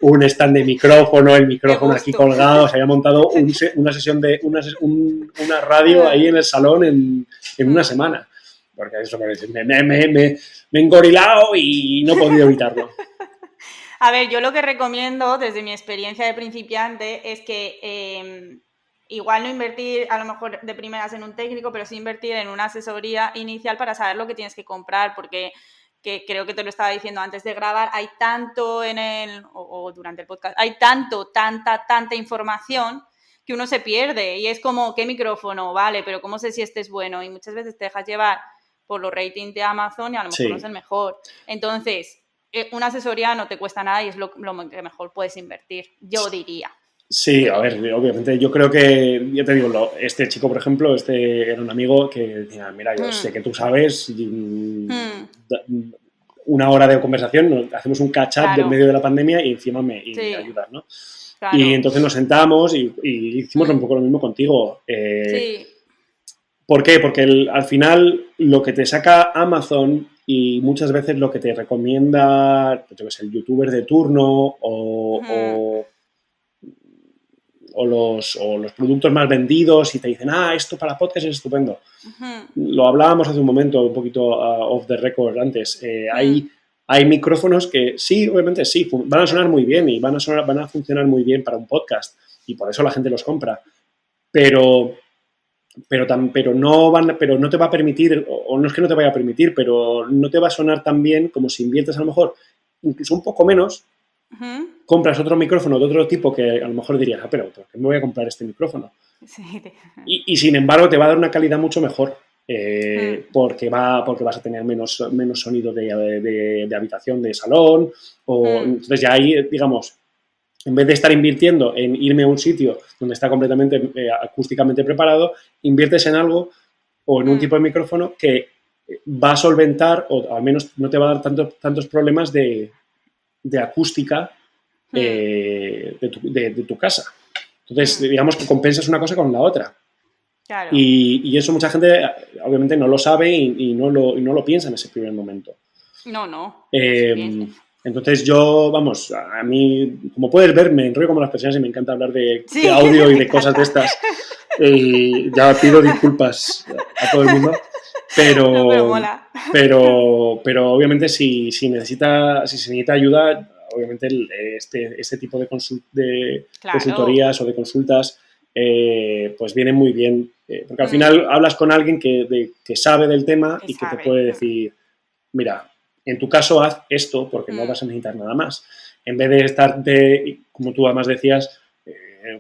un stand de micrófono, el micrófono aquí colgado. Se había montado una sesión de una radio ahí en el salón en una semana. Porque eso me he engorilado y no he podido evitarlo. A ver, yo lo que recomiendo desde mi experiencia de principiante es que igual no invertir a lo mejor de primeras en un técnico, pero sí invertir en una asesoría inicial para saber lo que tienes que comprar, porque creo que te lo estaba diciendo antes de grabar, hay tanto o durante el podcast, hay tanta información que uno se pierde y es como, ¿qué micrófono? Vale, pero ¿cómo sé si este es bueno? Y muchas veces te dejas llevar por los ratings de Amazon y a lo mejor no es el mejor. Entonces, una asesoría no te cuesta nada y es lo que mejor puedes invertir, yo diría. Sí, a ver, obviamente yo creo que, ya te digo, este chico, por ejemplo, era un amigo que decía, mira, yo sé que tú sabes, una hora de conversación, hacemos un catch-up en medio de la pandemia y encima me ayudas, ¿no? Claro. Y entonces nos sentamos y hicimos un poco lo mismo contigo. Sí. ¿Por qué? Porque al final lo que te saca Amazon y muchas veces lo que te recomienda, yo qué sé, el youtuber de turno o los productos más vendidos y te dicen, esto para podcast es estupendo. Lo hablábamos hace un momento, un poquito off the record antes. Hay micrófonos que sí, obviamente sí, van a sonar muy bien y van a funcionar muy bien para un podcast y por eso la gente los compra. Pero no te va a permitir, o no es que no te vaya a permitir, pero no te va a sonar tan bien como si inviertes a lo mejor incluso un poco menos, compras otro micrófono de otro tipo que a lo mejor dirías, pero ¿por qué me voy a comprar este micrófono? Sí. Y sin embargo te va a dar una calidad mucho mejor, porque vas a tener menos sonido de habitación, de salón, entonces ya ahí, digamos, en vez de estar invirtiendo en irme a un sitio donde está completamente acústicamente preparado, inviertes en algo o en un tipo de micrófono que va a solventar o al menos no te va a dar tantos problemas de acústica de tu casa. Entonces, digamos que compensas una cosa con la otra. Claro. Y eso mucha gente obviamente no lo sabe y no lo piensa en ese primer momento. No. Entonces yo, vamos, a mí, como puedes ver, me enrollo como las personas y me encanta hablar de audio y de cosas de estas. Ya pido disculpas a todo el mundo, pero obviamente si se necesita ayuda, obviamente este tipo de consultorías o de consultas pues vienen muy bien, porque al final hablas con alguien que sabe del tema y que te puede decir, mira, en tu caso haz esto porque no vas a necesitar nada más. En vez de estar, como tú además decías,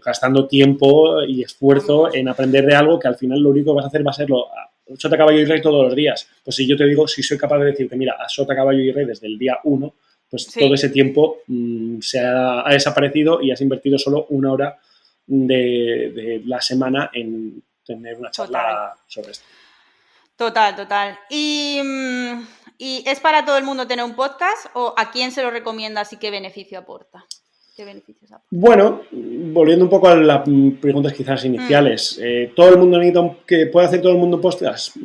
gastando tiempo y esfuerzo en aprender de algo que al final lo único que vas a hacer va a serlo a sota, caballo y rey todos los días. Pues si yo te digo, si soy capaz de decirte, mira, a sota, caballo y rey desde el día 1, pues todo ese tiempo se ha desaparecido y has invertido solo una hora de la semana en tener una charla sobre esto. Total. ¿Y es para todo el mundo tener un podcast o a quién se lo recomiendas y qué beneficio aporta? ¿Qué beneficios aporta? Bueno, volviendo un poco a las preguntas quizás iniciales, ¿todo el mundo puede hacer todo el mundo podcast?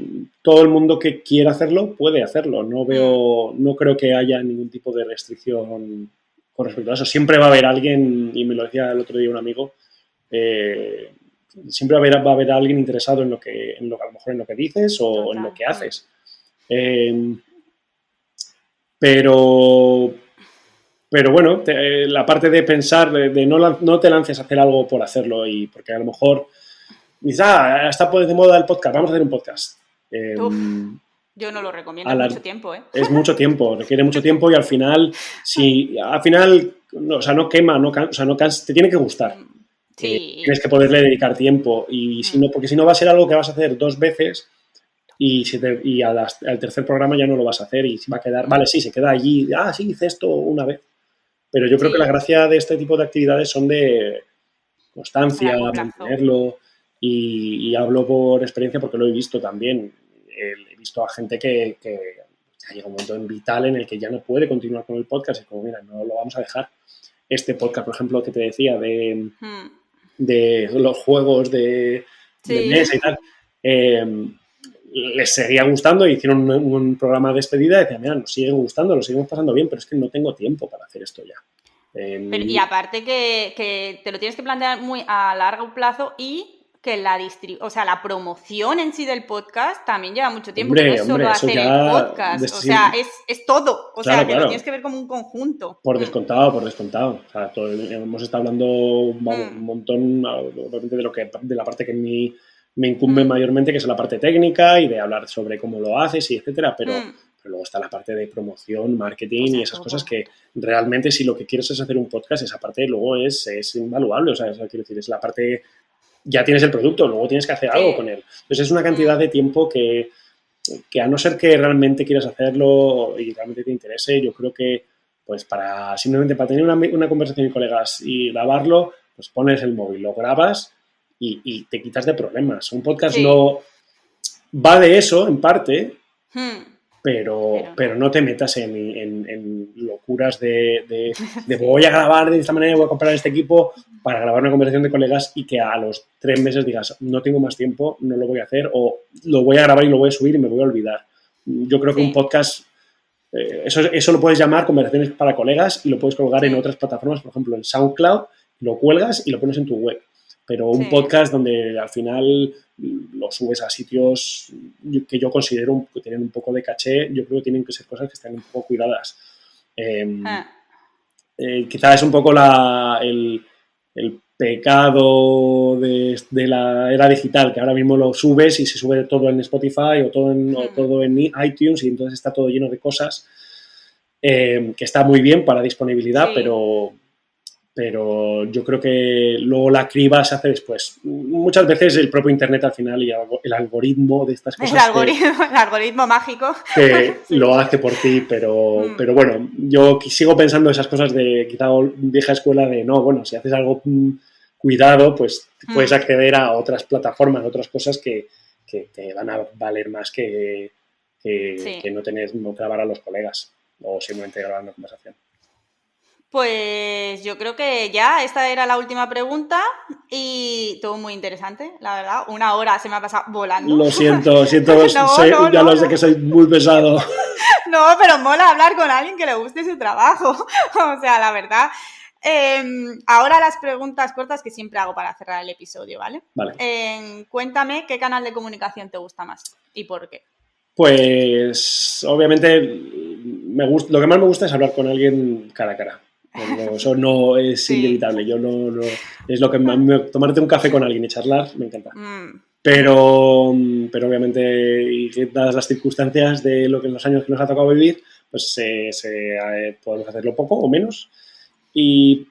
Todo el mundo que quiera hacerlo puede hacerlo. No creo que haya ningún tipo de restricción con respecto a eso. Siempre va a haber alguien, y me lo decía el otro día un amigo, siempre va a haber alguien interesado en lo que a lo mejor en lo que dices o en lo que haces. Pero bueno, la parte de pensar, de no te lances a hacer algo por hacerlo y porque a lo mejor dices, está de moda el podcast, vamos a hacer un podcast. Yo no lo recomiendo, es mucho tiempo, ¿eh? Es mucho tiempo, requiere mucho tiempo y al final, no quema, te tiene que gustar. Sí. Tienes que poderle dedicar tiempo y porque si no va a ser algo que vas a hacer 2 veces y al tercer programa ya no lo vas a hacer y se va a quedar, vale, sí, se queda allí, sí, hice esto una vez. Pero yo creo que la gracia de este tipo de actividades son de constancia, mantenerlo y hablo por experiencia porque lo he visto también. He visto a gente que llega un momento vital en el que ya no puede continuar con el podcast y como, mira, no lo vamos a dejar. Este podcast, por ejemplo, que te decía de los juegos de de Sí. mesa y tal, les seguía gustando y hicieron un programa de despedida y decían, mira, nos sigue gustando, lo seguimos pasando bien, pero es que no tengo tiempo para hacer esto ya. Pero, y aparte que te lo tienes que plantear muy a largo plazo y que o sea, la promoción en sí del podcast también lleva mucho tiempo, que no es solo Eso hacer el ya... podcast, o sea, es todo, o Claro, sea, que lo claro. tienes que ver como un conjunto. Por descontado. O sea, hemos estado hablando, vamos, un montón, obviamente, de la parte que me incumbe mayormente, que es la parte técnica y de hablar sobre cómo lo haces y etcétera, pero luego está la parte de promoción, marketing, o sea, y esas cosas que realmente, si lo que quieres es hacer un podcast, esa parte luego es invaluable. O sea, quiero decir, es la parte, ya tienes el producto, luego tienes que hacer algo con él. Entonces es una cantidad de tiempo que a no ser que realmente quieras hacerlo y realmente te interese, yo creo que pues simplemente para tener una conversación con colegas y grabarlo, pues pones el móvil, lo grabas y te quitas de problemas. Un podcast no va de eso, en parte, pero no te metas en locuras de voy a grabar de esta manera, voy a comprar este equipo para grabar una conversación de colegas y que a los 3 meses digas, no tengo más tiempo, no lo voy a hacer, o lo voy a grabar y lo voy a subir y me voy a olvidar. Yo creo que un podcast, eso lo puedes llamar conversaciones para colegas y lo puedes colgar en otras plataformas, por ejemplo en SoundCloud, lo cuelgas y lo pones en tu web. Pero un podcast donde al final lo subes a sitios que yo considero que tienen un poco de caché, yo creo que tienen que ser cosas que están un poco cuidadas. Quizás es un poco el pecado de la era digital, que ahora mismo lo subes y se sube todo en Spotify o todo en iTunes y entonces está todo lleno de cosas que está muy bien para disponibilidad, pero yo creo que luego la criba se hace después. Muchas veces el propio Internet al final y el algoritmo de estas cosas... El algoritmo mágico. Que lo hace por ti, pero bueno, yo sigo pensando esas cosas de quizá vieja escuela de no, bueno, si haces algo cuidado, pues puedes acceder a otras plataformas, otras cosas que te van a valer más que no grabar a los colegas o simplemente grabar una conversación. Pues yo creo que ya esta era la última pregunta y todo muy interesante, la verdad. 1 hora se me ha pasado volando. Lo siento, lo sé que soy muy pesado. No, pero mola hablar con alguien que le guste su trabajo. O sea, la verdad. Ahora las preguntas cortas que siempre hago para cerrar el episodio, ¿vale? Vale. Cuéntame qué canal de comunicación te gusta más y por qué. Pues obviamente lo que más me gusta es hablar con alguien cara a cara. Eso no es inevitable. Yo no es lo que tomarte un café con alguien y charlar me encanta. Pero obviamente, y dadas las circunstancias de lo que en los años que nos ha tocado vivir, pues podemos hacerlo poco o menos. Y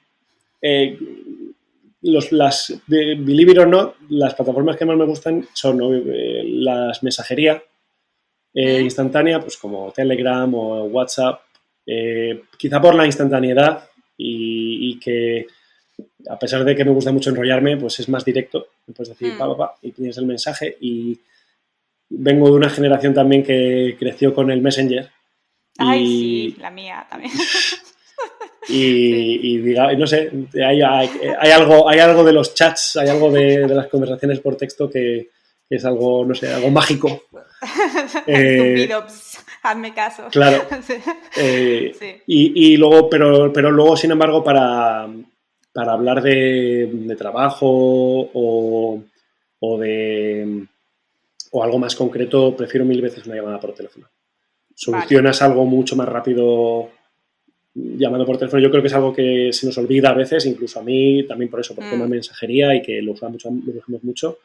believe it or not, las plataformas que más me gustan son las mensajería instantánea, pues como Telegram o WhatsApp, quizá por la instantaneidad y que a pesar de que me gusta mucho enrollarme, pues es más directo. Me puedes decir y tienes el mensaje. Y vengo de una generación también que creció con el Messenger. Ay, sí, la mía también. Y diga, no sé, hay algo de los chats, hay algo de las conversaciones por texto que es algo, no sé, algo mágico. Hazme caso. Claro. Y luego, pero luego, sin embargo, para hablar de trabajo o algo más concreto, prefiero 1000 veces una llamada por teléfono. Solucionas algo mucho más rápido llamando por teléfono. Yo creo que es algo que se nos olvida a veces, incluso a mí, también por eso, por tema de mensajería y que lo usamos mucho.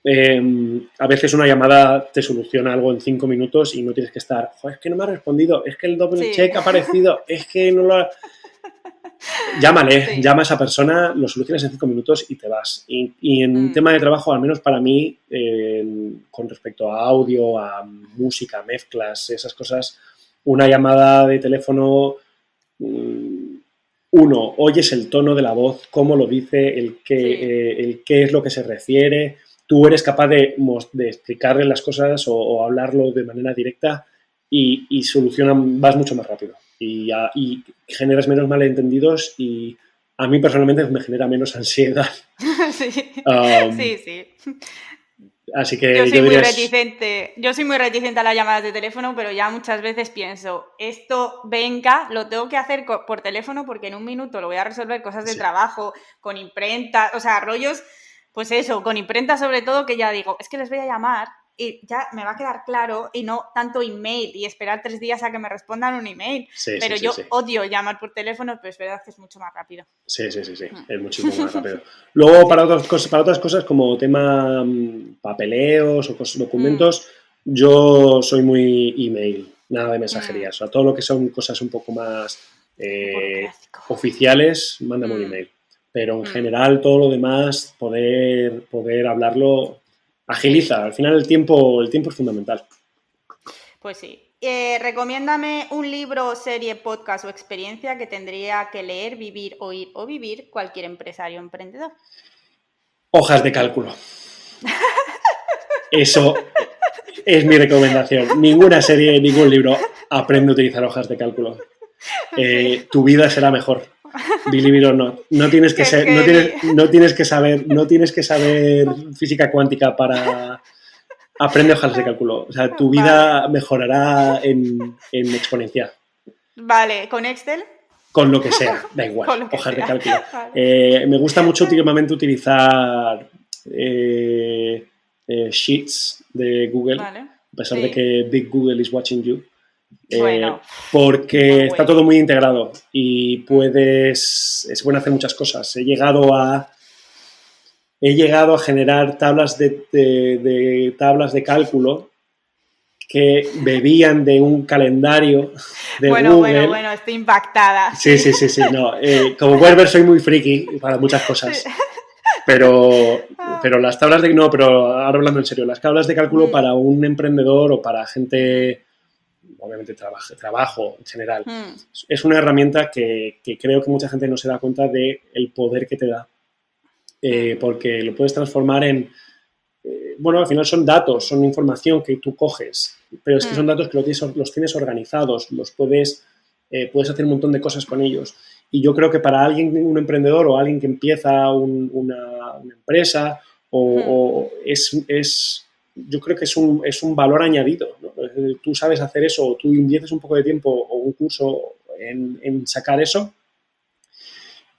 A veces una llamada te soluciona algo en 5 minutos y no tienes que estar, es que no me ha respondido, es que el double check ha aparecido, es que no lo ha... Llámale, llama a esa persona, lo solucionas en 5 minutos y te vas. Y en un tema de trabajo, al menos para mí, con respecto a audio, a música, mezclas, esas cosas, una llamada de teléfono, oyes el tono de la voz, cómo lo dice, el qué es lo que se refiere. Tú eres capaz de explicarle las cosas o hablarlo de manera directa y vas mucho más rápido y generas menos malentendidos y a mí personalmente me genera menos ansiedad. Sí, Um, sí, sí. Así que Yo soy yo muy diría, reticente, a las llamadas de teléfono, pero ya muchas veces pienso, esto venga, lo tengo que hacer por teléfono porque en un minuto lo voy a resolver, cosas de sí. trabajo, con imprenta, o sea, rollos, pues eso, con imprenta sobre todo, que ya digo, es que les voy a llamar y ya me va a quedar claro y no tanto email y esperar 3 días a que me respondan un email. Sí, sí, Pero sí, yo sí. odio llamar por teléfono, pero es verdad que es mucho más rápido. Sí, sí, sí, sí. Es muchísimo más rápido. Luego, para otras cosas como tema papeleos o documentos, yo soy muy email, nada de mensajería. O sea, todo lo que son cosas un poco más Burocrático. oficiales, mándame un email. Pero en general, todo lo demás, poder hablarlo, agiliza. Sí. Al final, el tiempo es fundamental. Pues sí. Recomiéndame un libro, serie, podcast o experiencia que tendría que leer, vivir, oír o vivir cualquier empresario o emprendedor. Hojas de cálculo. Eso es mi recomendación. Ninguna serie, ningún libro aprende a utilizar hojas de cálculo. Sí. Tu vida será mejor. Believe it or not. No tienes que Qué ser, heavy. no tienes que saber física cuántica para aprender hojas de cálculo. O sea, tu Vale. vida mejorará en exponencial. Vale, ¿con Excel? Con lo que sea, da igual, Con lo que hojas de sea. cálculo. Vale. Me gusta mucho últimamente utilizar Sheets de Google, Vale. a pesar de Sí. que Big Google is watching you, Bueno, porque muy está bueno. todo muy integrado y es bueno hacer muchas cosas. He llegado a generar tablas de cálculo que bebían de un calendario de Google. Bueno, estoy impactada, Sí, sí. sí, sí, sí, no. Como puedes ver, soy muy friki para muchas Sí. cosas. Pero las tablas de... No, pero ahora hablando en serio, las tablas de cálculo para un emprendedor o para gente, obviamente trabajo en general, es una herramienta que creo que mucha gente no se da cuenta del poder que te da. Porque lo puedes transformar en... bueno, al final son datos, son información que tú coges, pero es que son datos que los tienes organizados, puedes hacer un montón de cosas con ellos. Y yo creo que para alguien, un emprendedor o alguien que empieza una empresa, yo creo que es un valor añadido, ¿no? Tú sabes hacer eso, o tú inviertes un poco de tiempo o un curso en sacar eso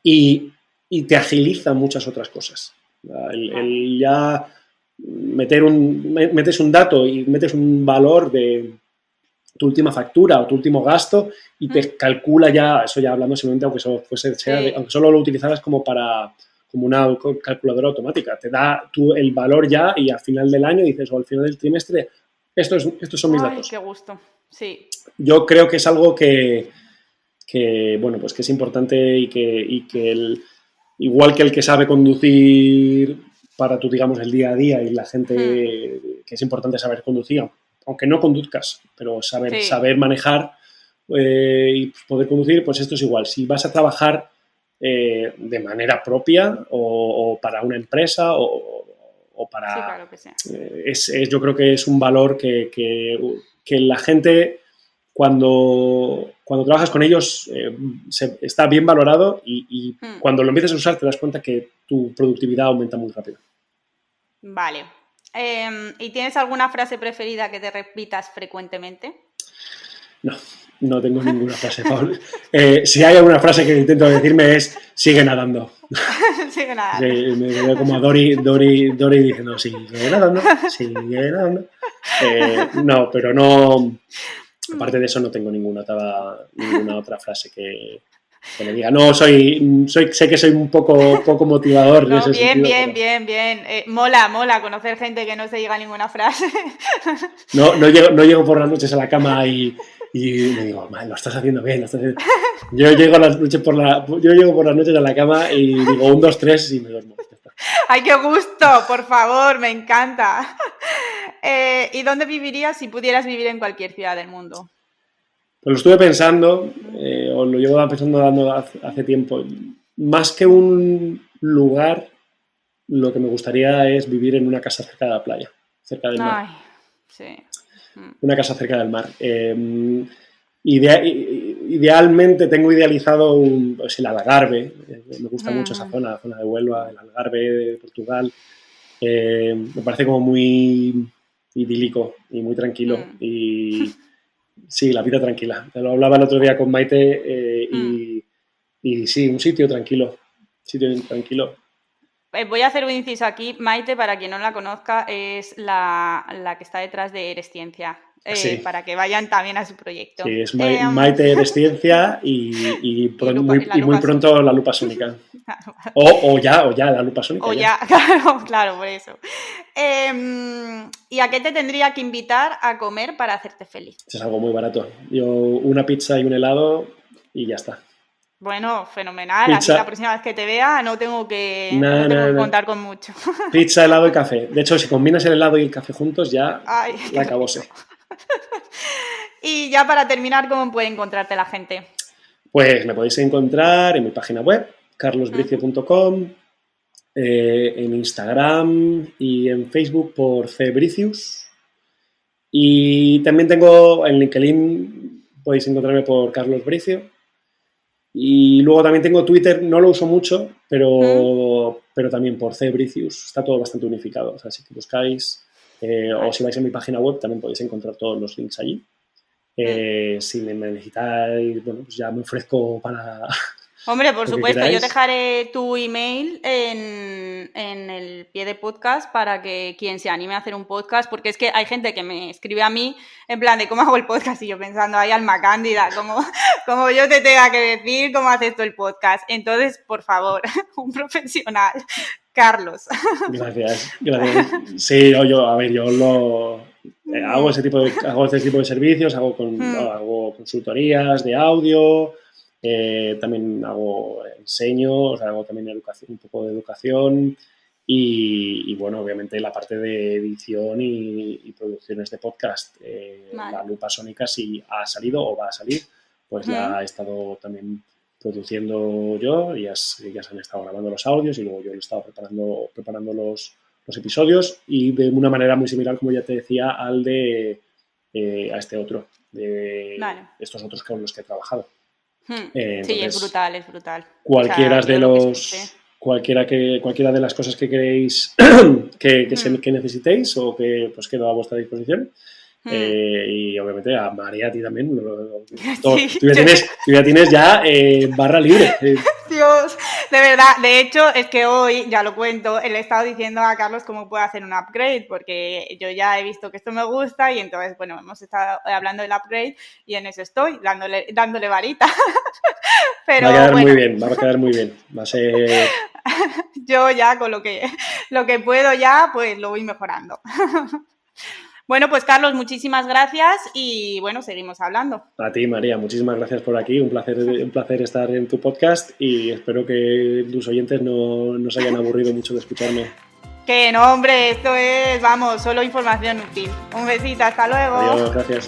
y, y te agiliza muchas otras cosas. El ya metes un dato y metes un valor de tu última factura o tu último gasto y te calcula ya, eso ya hablando simplemente, aunque solo lo utilizaras como una calculadora automática, te da el valor ya y al final del año dices, o al final del trimestre, estos son mis Ay, datos. qué gusto. Sí. Yo creo que es algo que bueno, pues que es importante y que igual que el que sabe conducir para tu, digamos, el día a día y la gente que es importante saber conducir, aunque no conduzcas, pero saber manejar y poder conducir, pues esto es igual. Si vas a trabajar de manera propia o para una empresa o para... Sí, para lo que sea. yo creo que es un valor que la gente cuando trabajas con ellos está bien valorado y cuando lo empiezas a usar te das cuenta que tu productividad aumenta muy rápido. Vale. ¿Y tienes alguna frase preferida que te repitas frecuentemente? No tengo ninguna frase, Paul. Si hay alguna frase que intento decirme es sigue nadando. Sigue nadando. Me veo como a Dory diciendo sigue nadando, sigue nadando. No, pero no... Aparte de eso, no tengo ninguna otra frase que le diga. No, sé que soy un poco motivador en ese sentido. Bien. Mola conocer gente que no se diga ninguna frase. No llego por las noches a la cama y me digo, lo estás haciendo bien. Yo llego por las noches a la cama y digo 1, 2, 3 y me duermo. ¡Ay, qué gusto! Por favor, me encanta. ¿Y dónde vivirías si pudieras vivir en cualquier ciudad del mundo? Pues lo estuve pensando, o lo llevo pensando hace tiempo. Más que un lugar, lo que me gustaría es vivir en una casa cerca de la playa, cerca del mar. Ay, sí. Una casa cerca del mar. idealmente tengo idealizado pues el Algarve. Me gusta mucho esa zona, la zona de Huelva, el Algarve de Portugal. Me parece como muy idílico y muy tranquilo. Y sí, la vida tranquila. Te lo hablaba el otro día con Maite y sí, un sitio tranquilo. Voy a hacer un inciso aquí. Maite, para quien no la conozca, es la que está detrás de Eres Ciencia. Sí. Para que vayan también a su proyecto. Sí, es Maite Eres Ciencia y muy pronto la lupa sónica. O ya la lupa sónica. O ya, claro, por eso. ¿Y a qué te tendría que invitar a comer para hacerte feliz? Es algo muy barato. Yo una pizza y un helado y ya está. Bueno, fenomenal. Pizza. Así la próxima vez que te vea no tengo que contar con mucho. Pizza, helado y café. De hecho, si combinas el helado y el café juntos, ya la acabóse. Y ya para terminar, ¿cómo puede encontrarte la gente? Pues me podéis encontrar en mi página web, carlosbricio.com, en Instagram y en Facebook por cbricius. Y también tengo en LinkedIn, podéis encontrarme por Carlos Bricio. Y luego también tengo Twitter, no lo uso mucho, pero también por cbricius. Está todo bastante unificado. O sea, si buscáis, o si vais a mi página web, también podéis encontrar todos los links allí. Si me necesitáis, bueno, pues ya me ofrezco para... Hombre, por supuesto, yo dejaré tu email en el pie de podcast para que quien se anime a hacer un podcast, porque es que hay gente que me escribe a mí en plan de cómo hago el podcast y yo pensando, ay, alma cándida, como yo te tenga que decir cómo haces tú el podcast. Entonces, por favor, un profesional, Carlos. Gracias. Sí, yo hago este tipo de servicios, hago consultorías de audio. También enseño, o sea, hago también educación, un poco de educación y bueno, obviamente la parte de edición y producciones de podcast. La lupa sónica, si ha salido o va a salir, pues la he estado también produciendo yo y ya se han estado grabando los audios y luego yo he estado preparando los episodios y de una manera muy similar, como ya te decía, a este otro, de estos otros con los que he trabajado. Entonces, sí, es brutal. Cualquiera de las cosas que queréis que necesitéis o que pues quedo a vuestra disposición. Y obviamente a María, a ti también. Sí, tú ya tienes barra libre. Dios, de verdad. De hecho, es que hoy, ya lo cuento, le he estado diciendo a Carlos cómo puede hacer un upgrade, porque yo ya he visto que esto me gusta y entonces, bueno, hemos estado hablando del upgrade y en eso estoy, dándole varita. Pero, va a quedar muy bien. Va a ser... Yo ya con lo que puedo ya, pues lo voy mejorando. Bueno, pues Carlos, muchísimas gracias y bueno, seguimos hablando. A ti, María, muchísimas gracias por aquí. Un placer estar en tu podcast y espero que tus oyentes no se hayan aburrido mucho de escucharme. Que no, hombre, esto es, solo información útil. Un besito, hasta luego. Adiós, gracias.